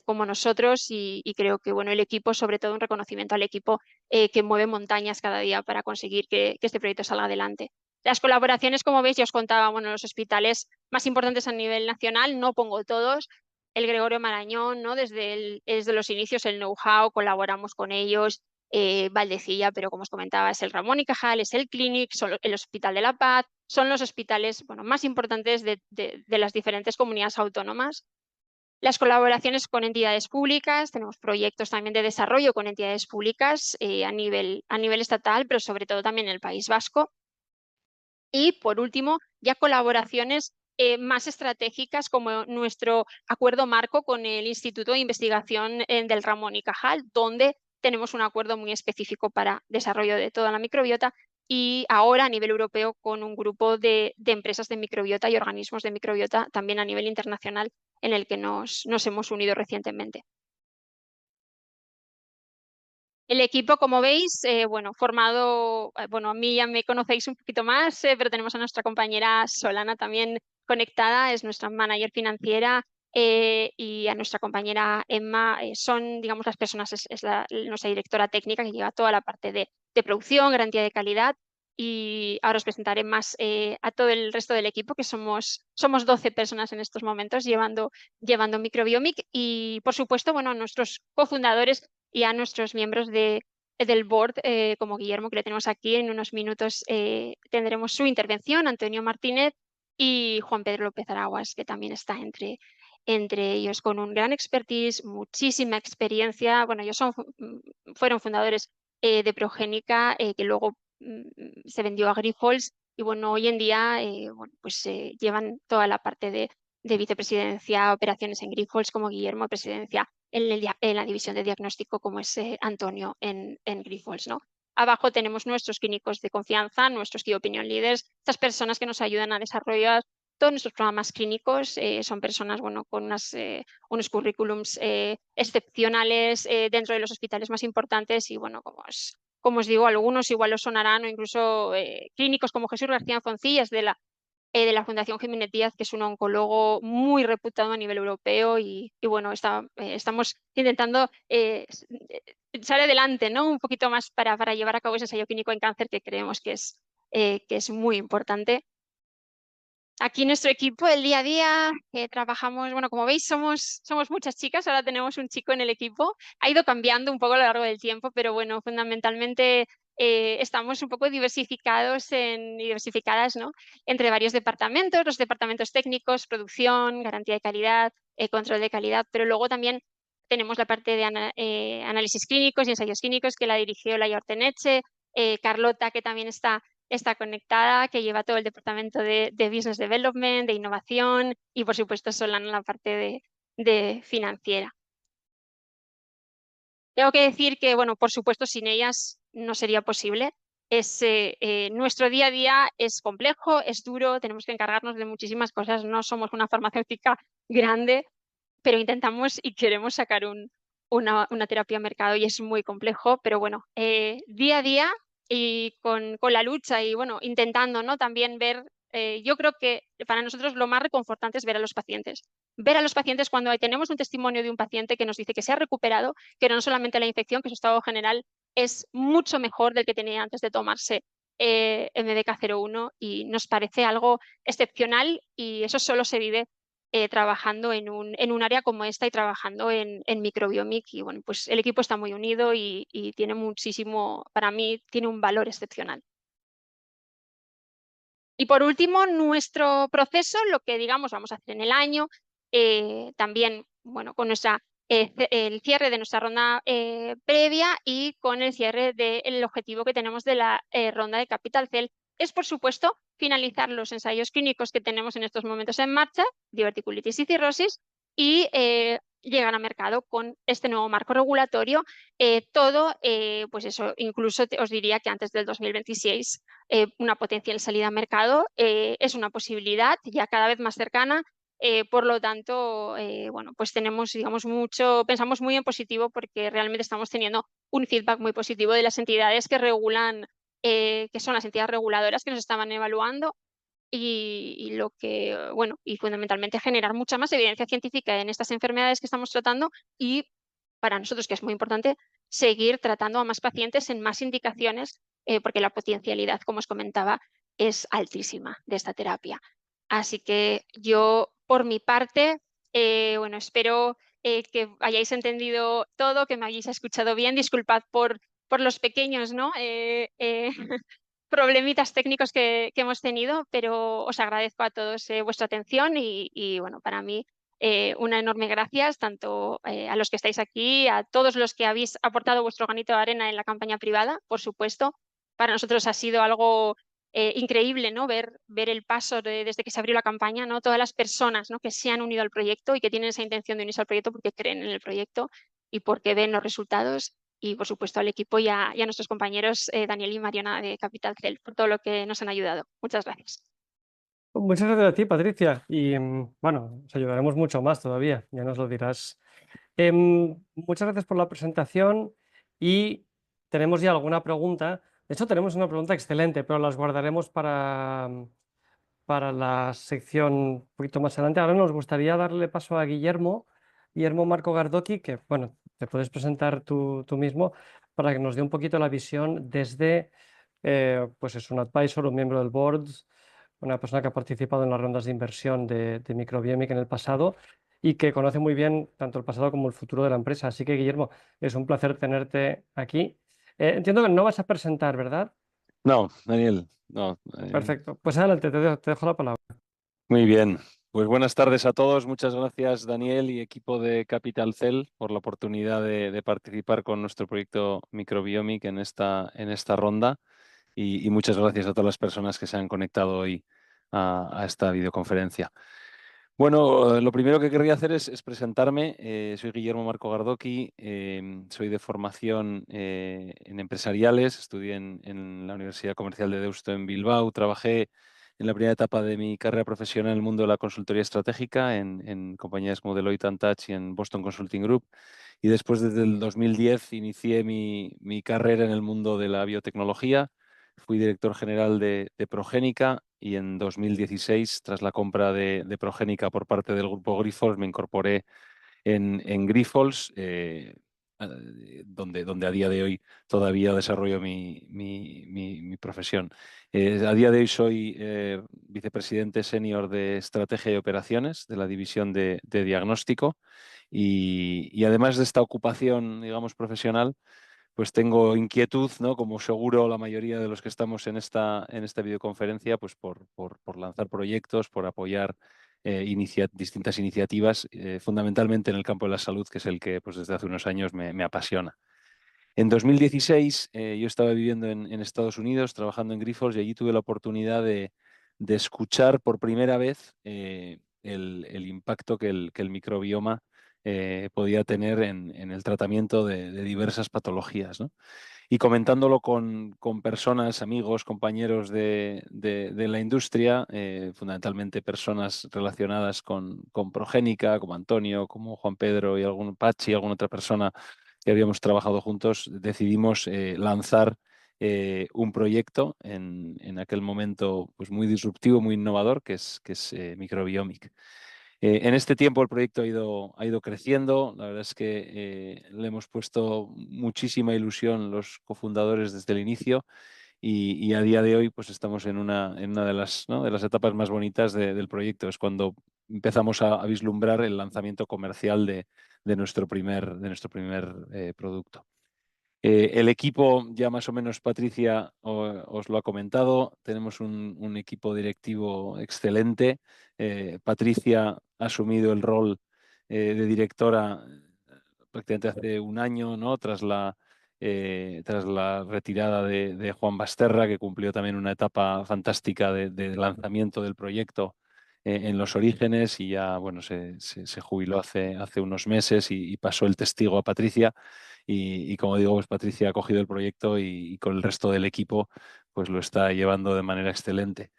como nosotros y creo que bueno, el equipo, sobre todo un reconocimiento al equipo que mueve montañas cada día para conseguir que este proyecto salga adelante. Las colaboraciones, como veis, ya os contaba, bueno, los hospitales más importantes a nivel nacional, no pongo todos, el Gregorio Marañón, ¿no? Desde los inicios, el know-how, colaboramos con ellos, Valdecilla, pero como os comentaba, es el Ramón y Cajal, es el Clínic, el Hospital de la Paz, son los hospitales bueno, más importantes de las diferentes comunidades autónomas. Las colaboraciones con entidades públicas, tenemos proyectos también de desarrollo con entidades públicas a nivel estatal, pero sobre todo también en el País Vasco. Y por último, ya colaboraciones más estratégicas como nuestro acuerdo marco con el Instituto de Investigación del Ramón y Cajal, donde tenemos un acuerdo muy específico para desarrollo de toda la microbiota y ahora a nivel europeo con un grupo de empresas de microbiota y organismos de microbiota también a nivel internacional en el que nos hemos unido recientemente. El equipo, como veis, bueno, formado, bueno, a mí ya me conocéis un poquito más, pero tenemos a nuestra compañera Solana también conectada, es nuestra manager financiera, y a nuestra compañera Emma, son, digamos, las personas, es nuestra directora técnica que lleva toda la parte de producción, garantía de calidad, y ahora os presentaré más a todo el resto del equipo, que somos 12 personas en estos momentos llevando Microbiomic, y por supuesto, bueno, nuestros cofundadores y a nuestros miembros del board, como Guillermo, que le tenemos aquí. En unos minutos tendremos su intervención, Antonio Martínez y Juan Pedro López Araguas, que también está entre ellos, con un gran expertise, muchísima experiencia. Bueno, ellos fueron fundadores de Progénica, que luego se vendió a Grifols, y bueno, hoy en día bueno, pues llevan toda la parte de vicepresidencia, operaciones en Grifols, como Guillermo, presidencia en la división de diagnóstico, como es Antonio en Grifols, ¿no? Abajo tenemos nuestros clínicos de confianza, nuestros Key Opinion Leaders, estas personas que nos ayudan a desarrollar todos nuestros programas clínicos. Son personas bueno, con unos currículums excepcionales dentro de los hospitales más importantes y bueno, como os digo, algunos igual os sonarán, o incluso clínicos como Jesús García Foncillas de la Fundación Jiménez Díaz, que es un oncólogo muy reputado a nivel europeo y bueno, estamos intentando echar adelante, ¿no? Un poquito más para llevar a cabo ese ensayo clínico en cáncer que creemos que es muy importante. Aquí nuestro equipo, el día a día, trabajamos, bueno, como veis, somos muchas chicas, ahora tenemos un chico en el equipo. Ha ido cambiando un poco a lo largo del tiempo, pero bueno, fundamentalmente estamos un poco diversificadas, ¿no? Entre varios departamentos, los departamentos técnicos, producción, garantía de calidad, control de calidad, pero luego también tenemos la parte de análisis clínicos y ensayos clínicos que la dirigió Laia Orteneche, Carlota, que también está conectada, que lleva todo el departamento de Business Development, de innovación y, por supuesto, Solana la parte de financiera. Tengo que decir que, bueno, por supuesto, sin ellas no sería posible. Nuestro día a día es complejo, es duro, tenemos que encargarnos de muchísimas cosas. No somos una farmacéutica grande, pero intentamos y queremos sacar una terapia a mercado y es muy complejo, pero bueno, día a día y con la lucha y bueno, intentando, ¿no? También ver, yo creo que para nosotros lo más reconfortante es ver a los pacientes. Ver a los pacientes cuando tenemos un testimonio de un paciente que nos dice que se ha recuperado, que no solamente la infección, que su estado general es mucho mejor del que tenía antes de tomarse MDK01 y nos parece algo excepcional y eso solo se vive trabajando en un área como esta y trabajando en Microbiomic. Y bueno, pues el equipo está muy unido y tiene muchísimo, para mí, tiene un valor excepcional. Y por último, nuestro proceso, lo que digamos vamos a hacer en el año, también, bueno, con el cierre de nuestra ronda previa y con el cierre del objetivo que tenemos de la ronda de Capital Cell, es, por supuesto, finalizar los ensayos clínicos que tenemos en estos momentos en marcha, diverticulitis y cirrosis, y llegar a mercado con este nuevo marco regulatorio. Todo, pues eso, incluso os diría que antes del 2026, una potencial salida a mercado es una posibilidad ya cada vez más cercana. Por lo tanto, bueno, pues tenemos, digamos, pensamos muy en positivo porque realmente estamos teniendo un feedback muy positivo de las entidades que regulan, que son las entidades reguladoras que nos estaban evaluando y lo que, bueno, y fundamentalmente generar mucha más evidencia científica en estas enfermedades que estamos tratando y para nosotros, que es muy importante, seguir tratando a más pacientes en más indicaciones porque la potencialidad, como os comentaba, es altísima de esta terapia. Así que yo, por mi parte, bueno, espero que hayáis entendido todo, que me hayáis escuchado bien. Disculpad por los pequeños, ¿no? Problemitas técnicos que hemos tenido, pero os agradezco a todos vuestra atención y, bueno, para mí una enorme gracias tanto a los que estáis aquí, a todos los que habéis aportado vuestro granito de arena en la campaña privada, por supuesto. Para nosotros ha sido algo increíble, ¿no? Ver el paso desde que se abrió la campaña, ¿no? Todas las personas, ¿no? Que se han unido al proyecto y que tienen esa intención de unirse al proyecto porque creen en el proyecto y porque ven los resultados. Y, por supuesto, al equipo y a nuestros compañeros Daniel y Mariona de Capital Cell por todo lo que nos han ayudado. Muchas gracias. Muchas gracias a ti, Patricia. Y bueno, os ayudaremos mucho más todavía, ya nos lo dirás. Muchas gracias por la presentación y tenemos ya alguna pregunta. De hecho, tenemos una pregunta excelente, pero las guardaremos para la sección un poquito más adelante. Ahora nos gustaría darle paso a Guillermo Marco Gardoqui, que bueno, te puedes presentar tú mismo para que nos dé un poquito la visión desde, pues es un advisor, un miembro del board, una persona que ha participado en las rondas de inversión de Microbiomic en el pasado y que conoce muy bien tanto el pasado como el futuro de la empresa. Así que, Guillermo, es un placer tenerte aquí. Entiendo que no vas a presentar, ¿verdad? No, Daniel, no. Perfecto. Pues adelante, te dejo la palabra. Muy bien. Pues buenas tardes a todos. Muchas gracias, Daniel y equipo de Capital Cell, por la oportunidad de participar con nuestro proyecto Microbiomic en esta ronda. Y muchas gracias a todas las personas que se han conectado hoy a esta videoconferencia. Bueno, lo primero que querría hacer es presentarme. Soy Guillermo Marco Gardoqui, soy de formación en empresariales, estudié en la Universidad Comercial de Deusto en Bilbao, trabajé en la primera etapa de mi carrera profesional en el mundo de la consultoría estratégica en compañías como Deloitte & Touch y en Boston Consulting Group. Y después, desde el 2010, inicié mi carrera en el mundo de la biotecnología. Fui director general de Progénica y en 2016, tras la compra de Progénica por parte del grupo Grifols, me incorporé en Grifols, donde a día de hoy todavía desarrollo mi profesión. A día de hoy soy vicepresidente senior de Estrategia y Operaciones de la división de diagnóstico y además de esta ocupación, digamos, profesional, pues tengo inquietud, ¿no? Como seguro la mayoría de los que estamos en esta videoconferencia, pues por lanzar proyectos, por apoyar distintas iniciativas, fundamentalmente en el campo de la salud, que es el que pues, desde hace unos años me apasiona. En 2016 yo estaba viviendo en Estados Unidos, trabajando en Grifols, y allí tuve la oportunidad de escuchar por primera vez el impacto que el microbioma podía tener en el tratamiento de diversas patologías, ¿no? Y comentándolo con personas, amigos, compañeros de la industria, fundamentalmente personas relacionadas con Progénica, como Antonio, como Juan Pedro y algún Pachi, alguna otra persona que habíamos trabajado juntos, decidimos lanzar un proyecto en aquel momento pues muy disruptivo, muy innovador, que es Microbiomic. En este tiempo el proyecto ha ido creciendo. La verdad es que le hemos puesto muchísima ilusión los cofundadores desde el inicio y a día de hoy pues estamos en una de las, ¿no? de las etapas más bonitas del proyecto. Es cuando empezamos a vislumbrar el lanzamiento comercial de nuestro primer producto. El equipo, ya más o menos Patricia os lo ha comentado, tenemos un equipo directivo excelente. Patricia ha asumido el rol de directora prácticamente hace un año, ¿no? Tras la retirada de Juan Basterra, que cumplió también una etapa fantástica de lanzamiento del proyecto en los orígenes, y ya bueno, se jubiló hace unos meses y pasó el testigo a Patricia. Y como digo, pues Patricia ha cogido el proyecto y con el resto del equipo pues lo está llevando de manera excelente.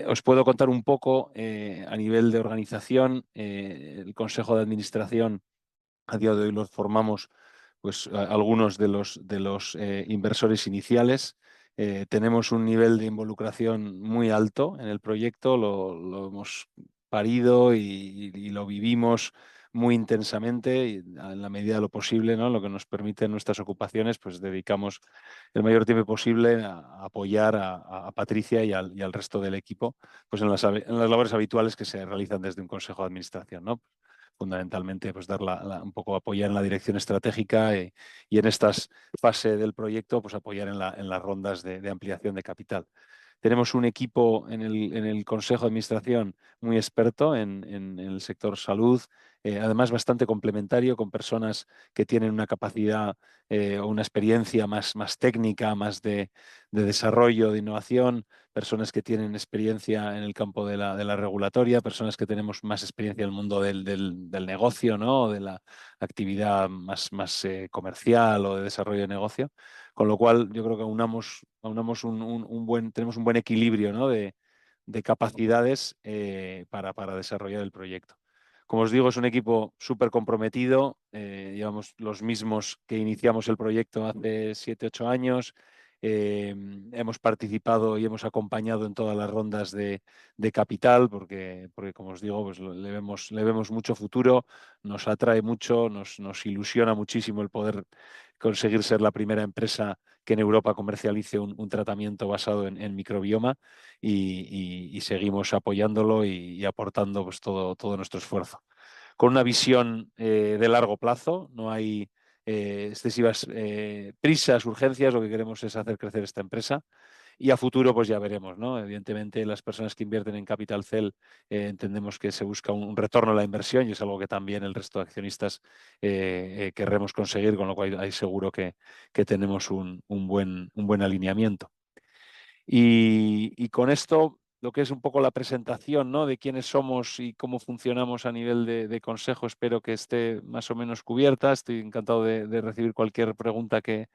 Os puedo contar un poco a nivel de organización. El Consejo de Administración a día de hoy los formamos pues algunos de los inversores iniciales. Tenemos un nivel de involucración muy alto en el proyecto, lo hemos parido y lo vivimos muy intensamente y en la medida de lo posible, ¿no? Lo que nos permite nuestras ocupaciones, pues dedicamos el mayor tiempo posible a apoyar a Patricia y al resto del equipo pues en las labores habituales que se realizan desde un consejo de administración, ¿no? Fundamentalmente pues dar un poco apoyar en la dirección estratégica y en estas fases del proyecto pues apoyar en las rondas de ampliación de capital. Tenemos un equipo en el Consejo de Administración muy experto en el sector salud, además bastante complementario, con personas que tienen una capacidad o una experiencia más técnica, más de desarrollo, de innovación, personas que tienen experiencia en el campo de la regulatoria, personas que tenemos más experiencia en el mundo del negocio, ¿no? De la actividad más comercial o de desarrollo de negocio. Con lo cual, yo creo que tenemos un buen equilibrio, ¿no? de capacidades para desarrollar el proyecto. Como os digo, es un equipo súper comprometido. Llevamos los mismos que iniciamos el proyecto hace 7, 8 años. Hemos participado y hemos acompañado en todas las rondas de capital porque, como os digo, pues le vemos mucho futuro, nos atrae mucho, nos ilusiona muchísimo el poder conseguir ser la primera empresa que en Europa comercialice un tratamiento basado en microbioma y seguimos apoyándolo y aportando pues, todo nuestro esfuerzo. Con una visión de largo plazo, no hay excesivas prisas, urgencias, lo que queremos es hacer crecer esta empresa. Y a futuro, pues ya veremos, ¿no? Evidentemente, las personas que invierten en Capital Cell entendemos que se busca un retorno a la inversión y es algo que también el resto de accionistas querremos conseguir, con lo cual hay seguro que tenemos un buen alineamiento. Y con esto, lo que es un poco la presentación, ¿no? De quiénes somos y cómo funcionamos a nivel de consejo, espero que esté más o menos cubierta. Estoy encantado de recibir cualquier pregunta que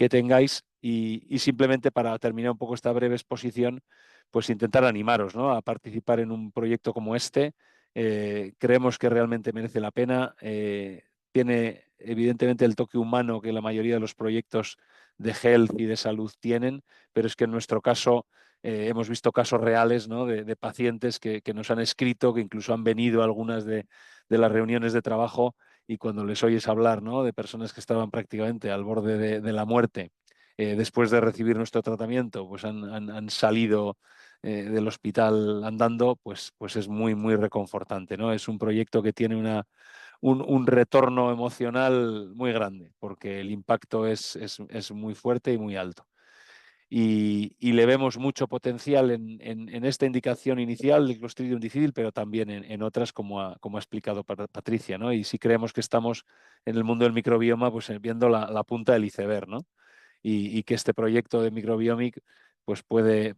tengáis y simplemente para terminar un poco esta breve exposición, pues intentar animaros, ¿no? A participar en un proyecto como este. Creemos que realmente merece la pena. Tiene evidentemente el toque humano que la mayoría de los proyectos de health y de salud tienen, pero es que en nuestro caso hemos visto casos reales, ¿no? de pacientes que nos han escrito, que incluso han venido a algunas de las reuniones de trabajo y cuando les oyes hablar, ¿no? De personas que estaban prácticamente al borde de la muerte después de recibir nuestro tratamiento, pues han salido del hospital andando, pues es muy reconfortante, ¿no? Es un proyecto que tiene un retorno emocional muy grande, porque el impacto es muy fuerte y muy alto. Y le vemos mucho potencial en esta indicación inicial del Clostridium difficile, pero también en otras, como ha explicado Patricia, ¿no? Y sí creemos que estamos en el mundo del microbioma pues, viendo la punta del iceberg, ¿no? Y que este proyecto de Microbiomic pues puede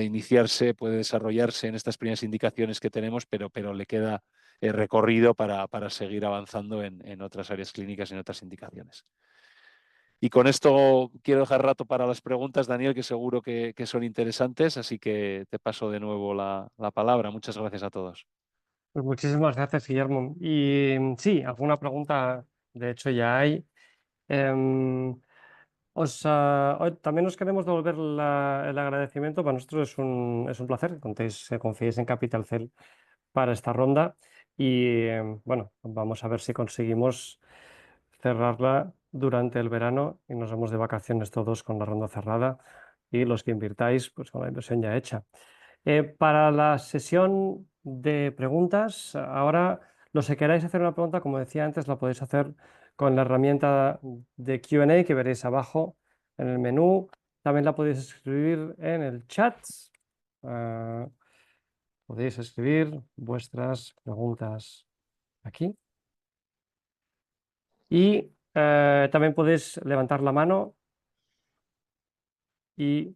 iniciarse, puede desarrollarse en estas primeras indicaciones que tenemos, pero le queda recorrido para seguir avanzando en otras áreas clínicas y en otras indicaciones. Y con esto quiero dejar rato para las preguntas, Daniel, que seguro que son interesantes, así que te paso de nuevo la palabra. Muchas gracias a todos. Pues muchísimas gracias, Guillermo. Y sí, alguna pregunta, de hecho, ya hay. Em, también os queremos devolver el agradecimiento. Para nosotros es un placer que confiéis en Capital Cell para esta ronda. Y bueno, vamos a ver si conseguimos cerrarla durante el verano y nos vamos de vacaciones todos con la ronda cerrada y los que invirtáis, pues con la inversión ya hecha. Para la sesión de preguntas, ahora los que queráis hacer una pregunta, como decía antes, la podéis hacer con la herramienta de Q&A que veréis abajo en el menú. También la podéis escribir en el chat. Podéis escribir vuestras preguntas aquí. Y también podéis levantar la mano y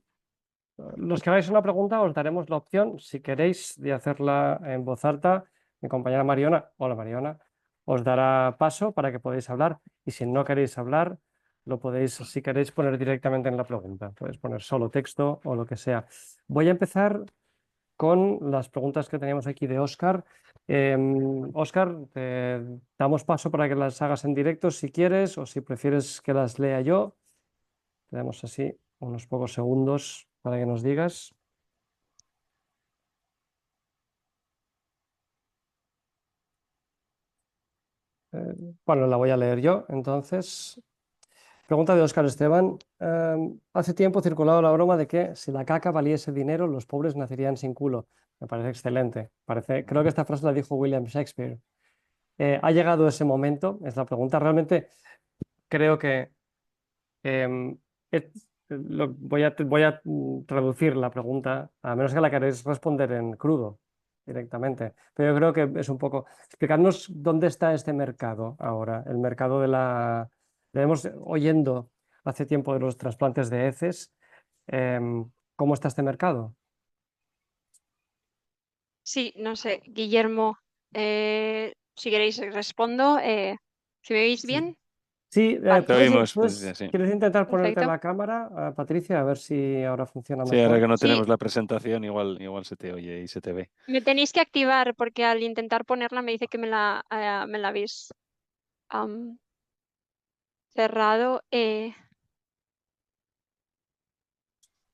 los que hagáis una pregunta os daremos la opción, si queréis, de hacerla en voz alta. Mi compañera Mariona, hola Mariona, os dará paso para que podáis hablar y si no queréis hablar, lo podéis, si queréis, poner directamente en la pregunta. Podéis poner solo texto o lo que sea. Voy a empezar con las preguntas que teníamos aquí de Óscar. Óscar, te damos paso para que las hagas en directo si quieres o si prefieres que las lea yo. Te damos así unos pocos segundos para que nos digas. Bueno, la voy a leer yo, entonces. Pregunta de Óscar Esteban. Hace tiempo circulaba la broma de que si la caca valiese dinero, los pobres nacerían sin culo. Me parece excelente. Creo que esta frase la dijo William Shakespeare. ¿Ha llegado ese momento? Es la pregunta. Realmente creo que voy a traducir la pregunta, a menos que la queréis responder en crudo directamente. Pero yo creo que es un poco explicarnos dónde está este mercado ahora, el mercado de la... Venimos oyendo hace tiempo de los trasplantes de heces. ¿Cómo está este mercado? Sí, no sé, Guillermo, si queréis respondo. ¿Si me veis bien? Sí, Vale, Te oímos, Patricia, sí. ¿quieres intentar ponerte perfecto. la cámara, Patricia? A ver si ahora funciona Sí, ahora mejor. que no Sí, tenemos la presentación, igual se te oye y se te ve. me tenéis que activar porque al intentar ponerla me dice que me la habéis cerrado. E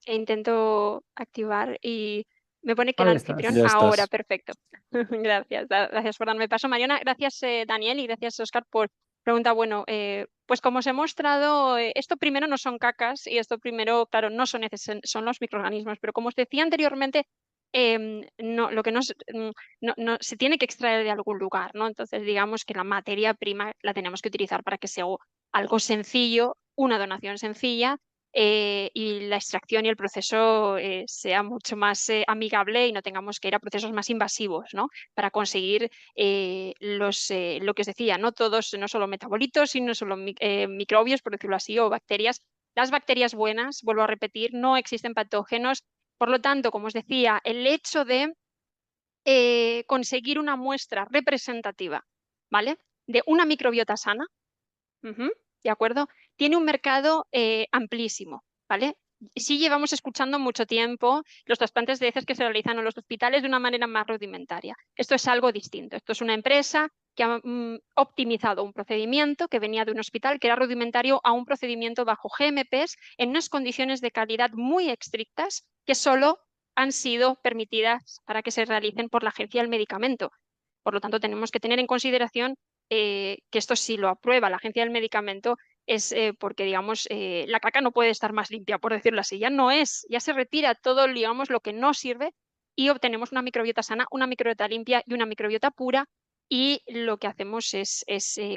intento activar y me pone que el Ahí anfitrión estás. Ya ahora, estás. perfecto. Gracias, gracias por darme paso, Mariana. Gracias, Daniel, y gracias, Oscar, por pregunta. Bueno, pues como os he mostrado, esto primero no son cacas y esto primero, claro, no son son los microorganismos, pero como os decía anteriormente, lo que no se tiene que extraer de algún lugar, ¿no? Entonces, digamos que la materia prima la tenemos que utilizar para que sea algo sencillo, una donación sencilla y la extracción y el proceso sea mucho más amigable y no tengamos que ir a procesos más invasivos, ¿no? Para conseguir lo que os decía, no todos, no solo metabolitos, sino solo microbios, por decirlo así, o bacterias. Las bacterias buenas, vuelvo a repetir, no existen patógenos. Por lo tanto, como os decía, el hecho de conseguir una muestra representativa, ¿vale? De una microbiota sana, ¿de acuerdo? Tiene un mercado amplísimo, ¿vale? Sí llevamos escuchando mucho tiempo los trasplantes de heces que se realizan en los hospitales de una manera más rudimentaria. Esto es algo distinto. Esto es una empresa que ha optimizado un procedimiento que venía de un hospital que era rudimentario a un procedimiento bajo GMPs en unas condiciones de calidad muy estrictas que solo han sido permitidas para que se realicen por la Agencia del Medicamento. Por lo tanto, tenemos que tener en consideración que esto sí lo aprueba la Agencia del Medicamento es porque, digamos, la caca no puede estar más limpia, por decirlo así. Ya se retira todo, digamos, lo que no sirve y obtenemos una microbiota sana, una microbiota limpia y una microbiota pura y lo que hacemos es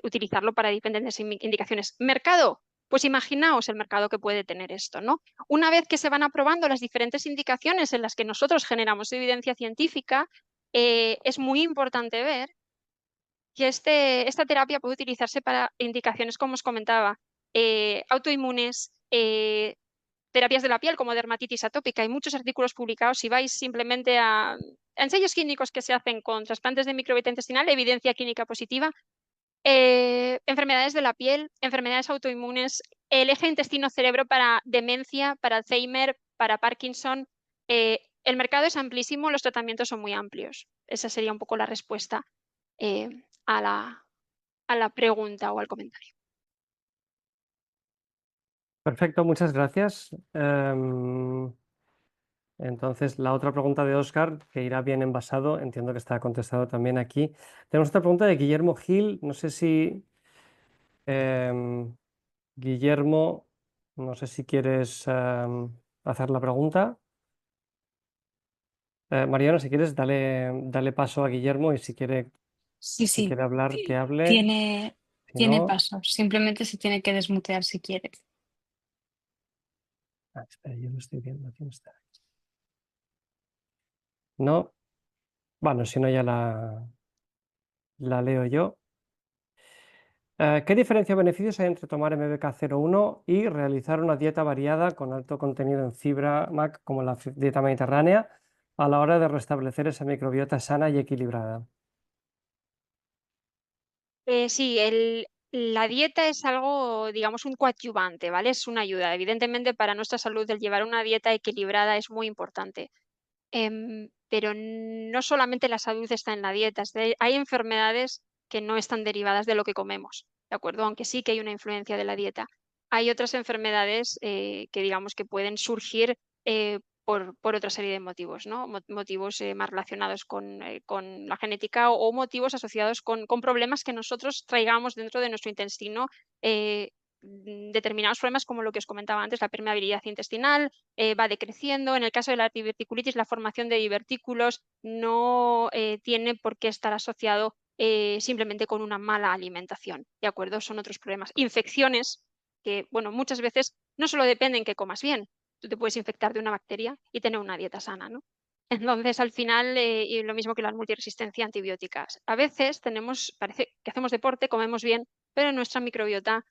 utilizarlo para diferentes indicaciones. ¿Mercado? Pues imaginaos el mercado que puede tener esto, ¿no? Una vez que se van aprobando las diferentes indicaciones en las que nosotros generamos evidencia científica, es muy importante ver que esta terapia puede utilizarse para indicaciones, como os comentaba, autoinmunes, terapias de la piel como dermatitis atópica. Hay muchos artículos publicados. Si vais simplemente a ensayos clínicos que se hacen con trasplantes de microbiota intestinal, evidencia clínica positiva, enfermedades de la piel, enfermedades autoinmunes, el eje intestino-cerebro para demencia, para Alzheimer, para Parkinson. El mercado es amplísimo, los tratamientos son muy amplios. Esa sería un poco la respuesta a la pregunta o al comentario. Perfecto, muchas gracias. Entonces, la otra pregunta de Óscar, que irá bien envasado, entiendo que está contestado también aquí. Tenemos otra pregunta de Guillermo Gil. No sé si, Guillermo, no sé si quieres hacer la pregunta. Mariano, si quieres, dale paso a Guillermo y si quiere Sí, hablar, que hable. tiene Si no... paso. Simplemente se tiene que desmutear si quiere. espera, yo lo estoy viendo. ¿Quién está? No. Bueno, si no, ya la leo yo. ¿Qué diferencia o beneficios hay entre tomar MBK01 y realizar una dieta variada con alto contenido en fibra MAC como la dieta mediterránea a la hora de restablecer esa microbiota sana y equilibrada? Sí, la dieta es algo, digamos, un coadyuvante, ¿vale? Es una ayuda. Evidentemente, para nuestra salud, el llevar una dieta equilibrada es muy importante. Pero no solamente la salud está en la dieta, hay enfermedades que no están derivadas de lo que comemos, ¿de acuerdo? Aunque sí que hay una influencia de la dieta. Hay otras enfermedades que digamos que pueden surgir por otra serie de motivos, ¿no? Motivos más relacionados con la genética o motivos asociados con problemas que nosotros traigamos dentro de nuestro intestino. Determinados problemas como lo que os comentaba antes, la permeabilidad intestinal, va decreciendo. En el caso de la diverticulitis, la formación de divertículos no tiene por qué estar asociado simplemente con una mala alimentación, ¿de acuerdo? Son otros problemas. Infecciones, que bueno, muchas veces no solo dependen que comas bien, tú te puedes infectar de una bacteria y tener una dieta sana, ¿no? Entonces, al final, y lo mismo que la multiresistencia a antibióticas. A veces parece que hacemos deporte, comemos bien, pero nuestra microbiota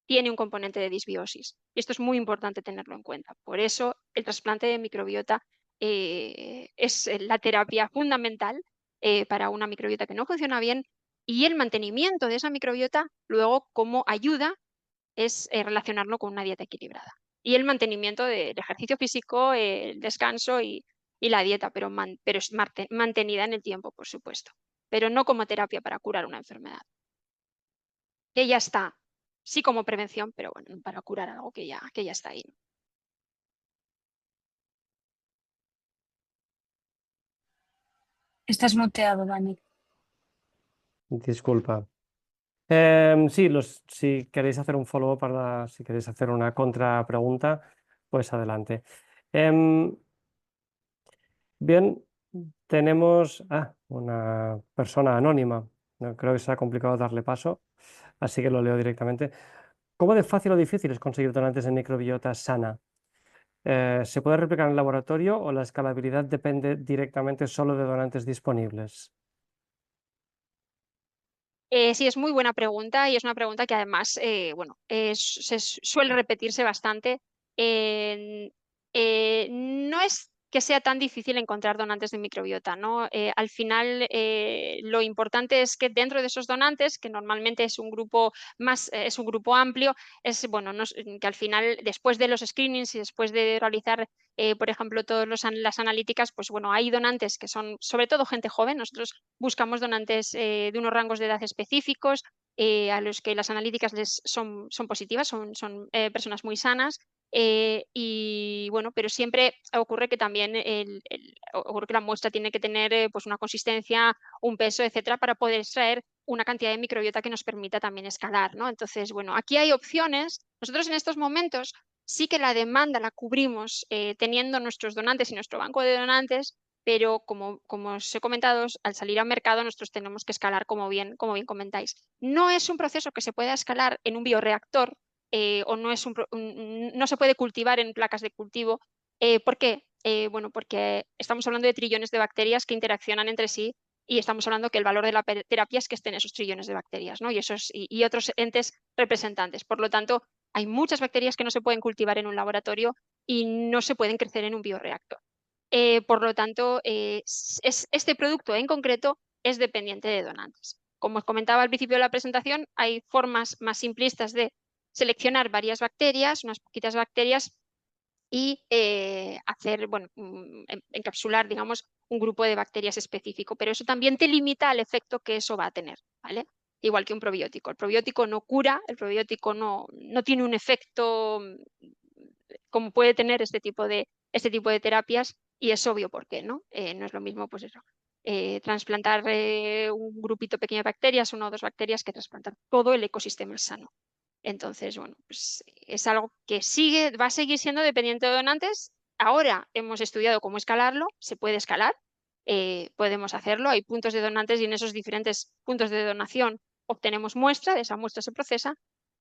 tiene un componente de disbiosis. Y esto es muy importante tenerlo en cuenta. Por eso el trasplante de microbiota es la terapia fundamental para una microbiota que no funciona bien, y el mantenimiento de esa microbiota luego como ayuda es relacionarlo con una dieta equilibrada. Y el mantenimiento del ejercicio físico, el descanso y la dieta, pero es mantenida en el tiempo, por supuesto. Pero no como terapia para curar una enfermedad, que ya está, sí como prevención, pero bueno, para curar algo que ya está ahí. Estás muteado, Dani. Disculpa. Sí, si queréis hacer un follow-up, si queréis hacer una contrapregunta, pues adelante. Bien, tenemos una persona anónima. No, creo que será complicado darle paso, así que lo leo directamente. ¿Cómo de fácil o difícil es conseguir donantes de microbiota sana? ¿Se puede replicar en el laboratorio o la escalabilidad depende directamente solo de donantes disponibles? Sí, es muy buena pregunta y es una pregunta que además, bueno, suele repetirse bastante. No es que sea tan difícil encontrar donantes de microbiota, ¿no? Al final, lo importante es que dentro de esos donantes, que normalmente es un grupo es un grupo amplio, es bueno, que al final, después de los screenings y después de realizar, por ejemplo, todas las analíticas, pues bueno, hay donantes que son sobre todo gente joven. Nosotros buscamos donantes de unos rangos de edad específicos, a los que las analíticas son positivas, son personas muy sanas. Y bueno, pero siempre ocurre que también ocurre que la muestra tiene que tener pues una consistencia, un peso, etcétera, para poder extraer una cantidad de microbiota que nos permita también escalar, ¿no? Entonces, bueno, aquí hay opciones. Nosotros en estos momentos sí que la demanda la cubrimos teniendo nuestros donantes y nuestro banco de donantes, pero como os he comentado, al salir al mercado nosotros tenemos que escalar como bien comentáis. No es un proceso que se pueda escalar en un bioreactor o no se puede cultivar en placas de cultivo. ¿Por qué? Bueno, porque estamos hablando de trillones de bacterias que interaccionan entre sí y estamos hablando que el valor de la terapia es que estén esos trillones de bacterias, ¿no? Y otros entes representantes. Por lo tanto, hay muchas bacterias que no se pueden cultivar en un laboratorio y no se pueden crecer en un bioreactor. Por lo tanto, este producto en concreto es dependiente de donantes. Como os comentaba al principio de la presentación, hay formas más simplistas de seleccionar varias bacterias, unas poquitas bacterias, y hacer, bueno, encapsular, digamos, un grupo de bacterias específico, pero eso también te limita al efecto que eso va a tener, ¿vale? Igual que un probiótico. El probiótico no cura, el probiótico no tiene un efecto como puede tener este tipo de terapias y es obvio por qué, ¿no? No es lo mismo, pues eso, trasplantar un grupito pequeño de bacterias, 1 o 2 bacterias, que trasplantar todo el ecosistema sano. Entonces, bueno, pues es algo que va a seguir siendo dependiente de donantes. Ahora hemos estudiado cómo escalarlo, se puede escalar, podemos hacerlo, hay puntos de donantes y en esos diferentes puntos de donación obtenemos muestra, de esa muestra se procesa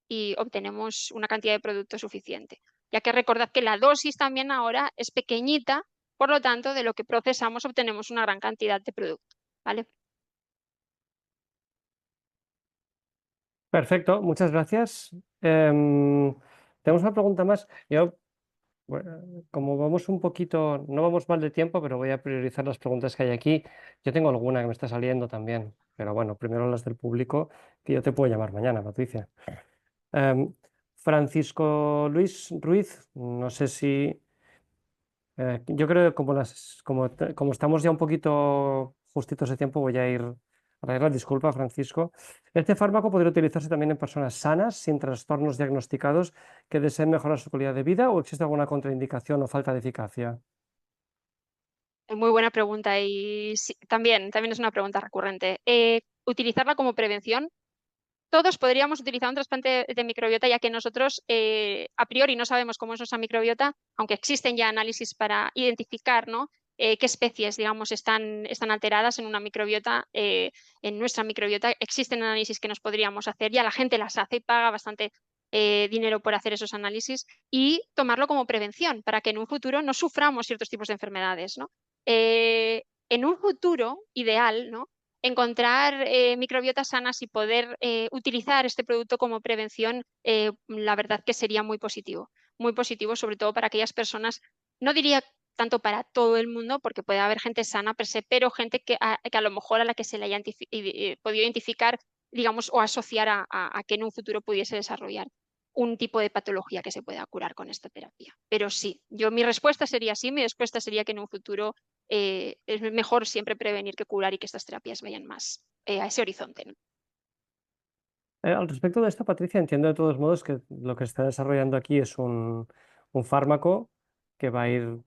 y obtenemos una cantidad de producto suficiente. Ya que recordad que la dosis también ahora es pequeñita, por lo tanto, de lo que procesamos obtenemos una gran cantidad de producto, ¿vale? Perfecto, muchas gracias. Tenemos una pregunta más. Bueno, como vamos un poquito, no vamos mal de tiempo, pero voy a priorizar las preguntas que hay aquí. Yo tengo alguna que me está saliendo también, pero bueno, primero las del público, que yo te puedo llamar mañana, Patricia. Francisco Luis Ruiz, no sé si... yo creo que como estamos ya un poquito justitos de tiempo, voy a ir a arreglar. Disculpa, Francisco. Este fármaco podría utilizarse también en personas sanas, sin trastornos diagnosticados, que deseen mejorar su calidad de vida, o existe alguna contraindicación o falta de eficacia. Muy buena pregunta y sí, también es una pregunta recurrente. Utilizarla como prevención. Todos podríamos utilizar un trasplante de microbiota, ya que nosotros a priori no sabemos cómo es nuestra microbiota, aunque existen ya análisis para identificar, ¿no? Qué especies, digamos, están alteradas en una microbiota, en nuestra microbiota. Existen análisis que nos podríamos hacer, ya la gente las hace y paga bastante dinero por hacer esos análisis y tomarlo como prevención para que en un futuro no suframos ciertos tipos de enfermedades, ¿no? En un futuro ideal, ¿no? Encontrar microbiotas sanas y poder utilizar este producto como prevención, la verdad que sería muy positivo, sobre todo para aquellas personas, no diría tanto para todo el mundo, porque puede haber gente sana per se, pero gente que a lo mejor a la que se le haya podido identificar, digamos, o asociar a que en un futuro pudiese desarrollar un tipo de patología que se pueda curar con esta terapia. Pero sí, mi respuesta sería sí, mi respuesta sería que en un futuro es mejor siempre prevenir que curar y que estas terapias vayan más a ese horizonte, ¿no? Al respecto de esto, Patricia, entiendo de todos modos que lo que se está desarrollando aquí es un fármaco que va a ir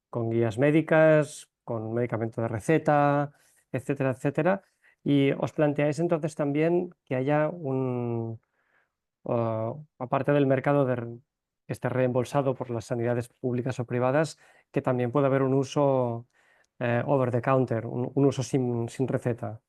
con guías médicas, con medicamento de receta, etcétera, etcétera. Y os planteáis entonces también que haya aparte del mercado que esté reembolsado por las sanidades públicas o privadas, que también puede haber un uso over the counter, un uso sin receta.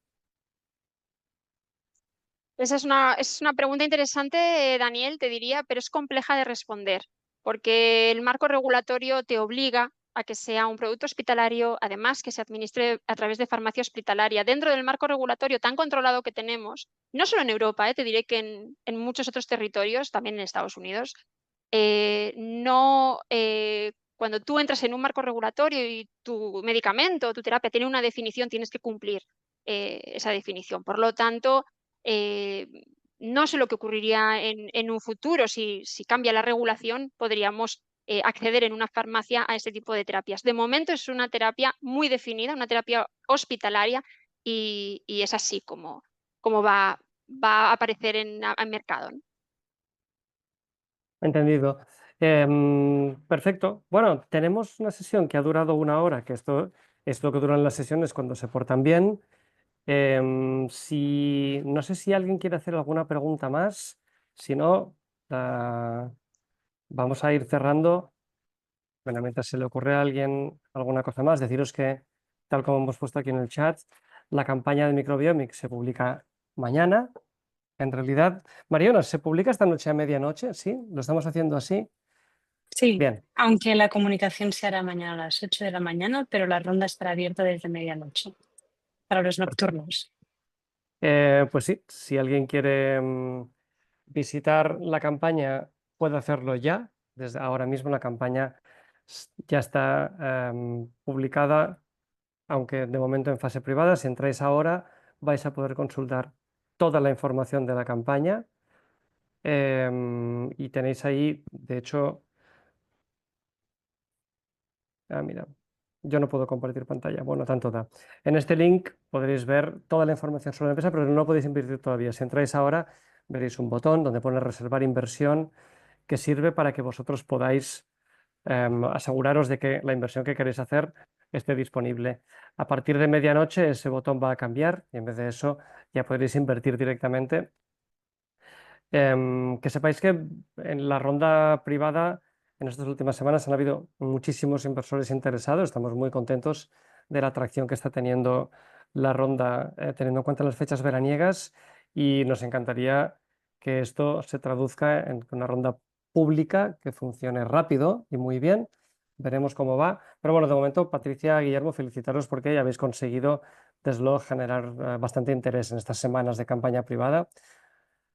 Esa es una pregunta interesante, Daniel, te diría, pero es compleja de responder, porque el marco regulatorio te obliga a que sea un producto hospitalario, además que se administre a través de farmacia hospitalaria, dentro del marco regulatorio tan controlado que tenemos, no solo en Europa, te diré que en muchos otros territorios, también en Estados Unidos, no, cuando tú entras en un marco regulatorio y tu medicamento, tu terapia tiene una definición, tienes que cumplir esa definición. Por lo tanto, eh, no sé lo que ocurriría en un futuro. Si cambia la regulación, podríamos acceder en una farmacia a este tipo de terapias. De momento es una terapia muy definida, una terapia hospitalaria y es así como va a aparecer en mercado, ¿no? Entendido. Perfecto. Bueno, tenemos una sesión que ha durado 1 hora, que esto es lo que duran las sesiones cuando se portan bien. No sé si alguien quiere hacer alguna pregunta más. Si no, vamos a ir cerrando. Bueno, mientras se le ocurre a alguien alguna cosa más, deciros que, tal como hemos puesto aquí en el chat, la campaña de Microbiomic se publica mañana. En realidad, Mariona, ¿se publica esta noche a medianoche? ¿Sí? ¿Lo estamos haciendo así? Sí, Bien. aunque la comunicación se hará mañana a las 8 de la mañana, pero la ronda estará abierta desde medianoche para los nocturnos. Pues sí, si alguien quiere visitar la campaña, puede hacerlo ya. Desde ahora mismo la campaña ya está publicada, aunque de momento en fase privada. Si entráis ahora, vais a poder consultar toda la información de la campaña. Y tenéis ahí, de hecho, mira, yo no puedo compartir pantalla. Bueno, tanto da. En este link podréis ver toda la información sobre la empresa, pero no podéis invertir todavía. Si entráis ahora, veréis un botón donde pone reservar inversión, que sirve para que vosotros podáis aseguraros de que la inversión que queréis hacer esté disponible. A partir de medianoche ese botón va a cambiar y en vez de eso ya podréis invertir directamente. Que sepáis que en la ronda privada en estas últimas semanas han habido muchísimos inversores interesados. Estamos muy contentos de la atracción que está teniendo la ronda, teniendo en cuenta las fechas veraniegas, y nos encantaría que esto se traduzca en una ronda pública que funcione rápido y muy bien. Veremos cómo va. Pero bueno, de momento, Patricia, Guillermo, felicitaros porque ya habéis conseguido, desde luego, generar bastante interés en estas semanas de campaña privada.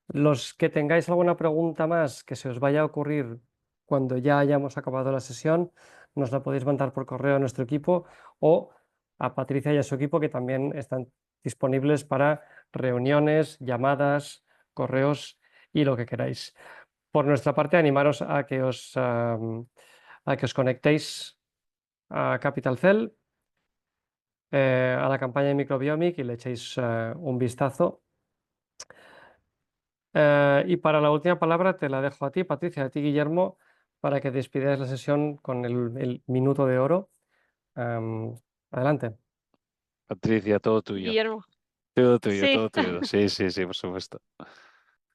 Los que tengáis alguna pregunta más que se os vaya a ocurrir cuando ya hayamos acabado la sesión, nos la podéis mandar por correo a nuestro equipo o a Patricia y a su equipo, que también están disponibles para reuniones, llamadas, correos y lo que queráis. Por nuestra parte, animaros a que os conectéis a Capital Cell, a la campaña de Microbiomic, y le echéis un vistazo. Y para la última palabra te la dejo a ti, Patricia, a ti, Guillermo, para que despidáis la sesión con el minuto de oro. Adelante. Patricia, todo tuyo. Guillermo. Todo tuyo, Sí. todo tuyo. Sí, sí, sí, por supuesto.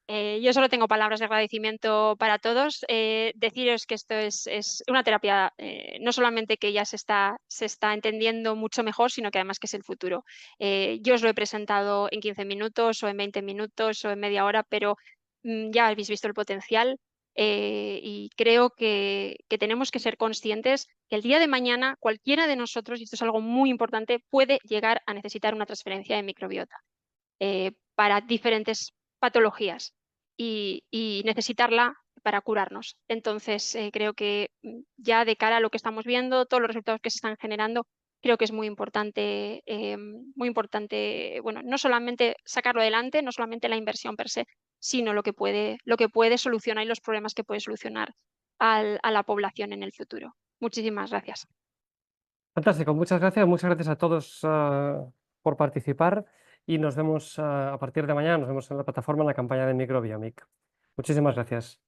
Yo solo tengo palabras de agradecimiento para todos. Deciros que esto es una terapia, no solamente que ya se está entendiendo mucho mejor, sino que además que es el futuro. Yo os lo he presentado en 15 minutos o en 20 minutos o en media hora, pero ya habéis visto el potencial, y creo que tenemos que ser conscientes que el día de mañana cualquiera de nosotros, y esto es algo muy importante, puede llegar a necesitar una transferencia de microbiota para diferentes patologías y necesitarla para curarnos. Entonces, creo que ya de cara a lo que estamos viendo, todos los resultados que se están generando, creo que es muy importante, bueno, no solamente sacarlo adelante, no solamente la inversión per se, sino lo que puede solucionar y los problemas que puede solucionar a la población en el futuro. Muchísimas gracias. Fantástico, muchas gracias a todos por participar, y nos vemos a partir de mañana, nos vemos en la plataforma, en la campaña de Microbiomic. Muchísimas gracias.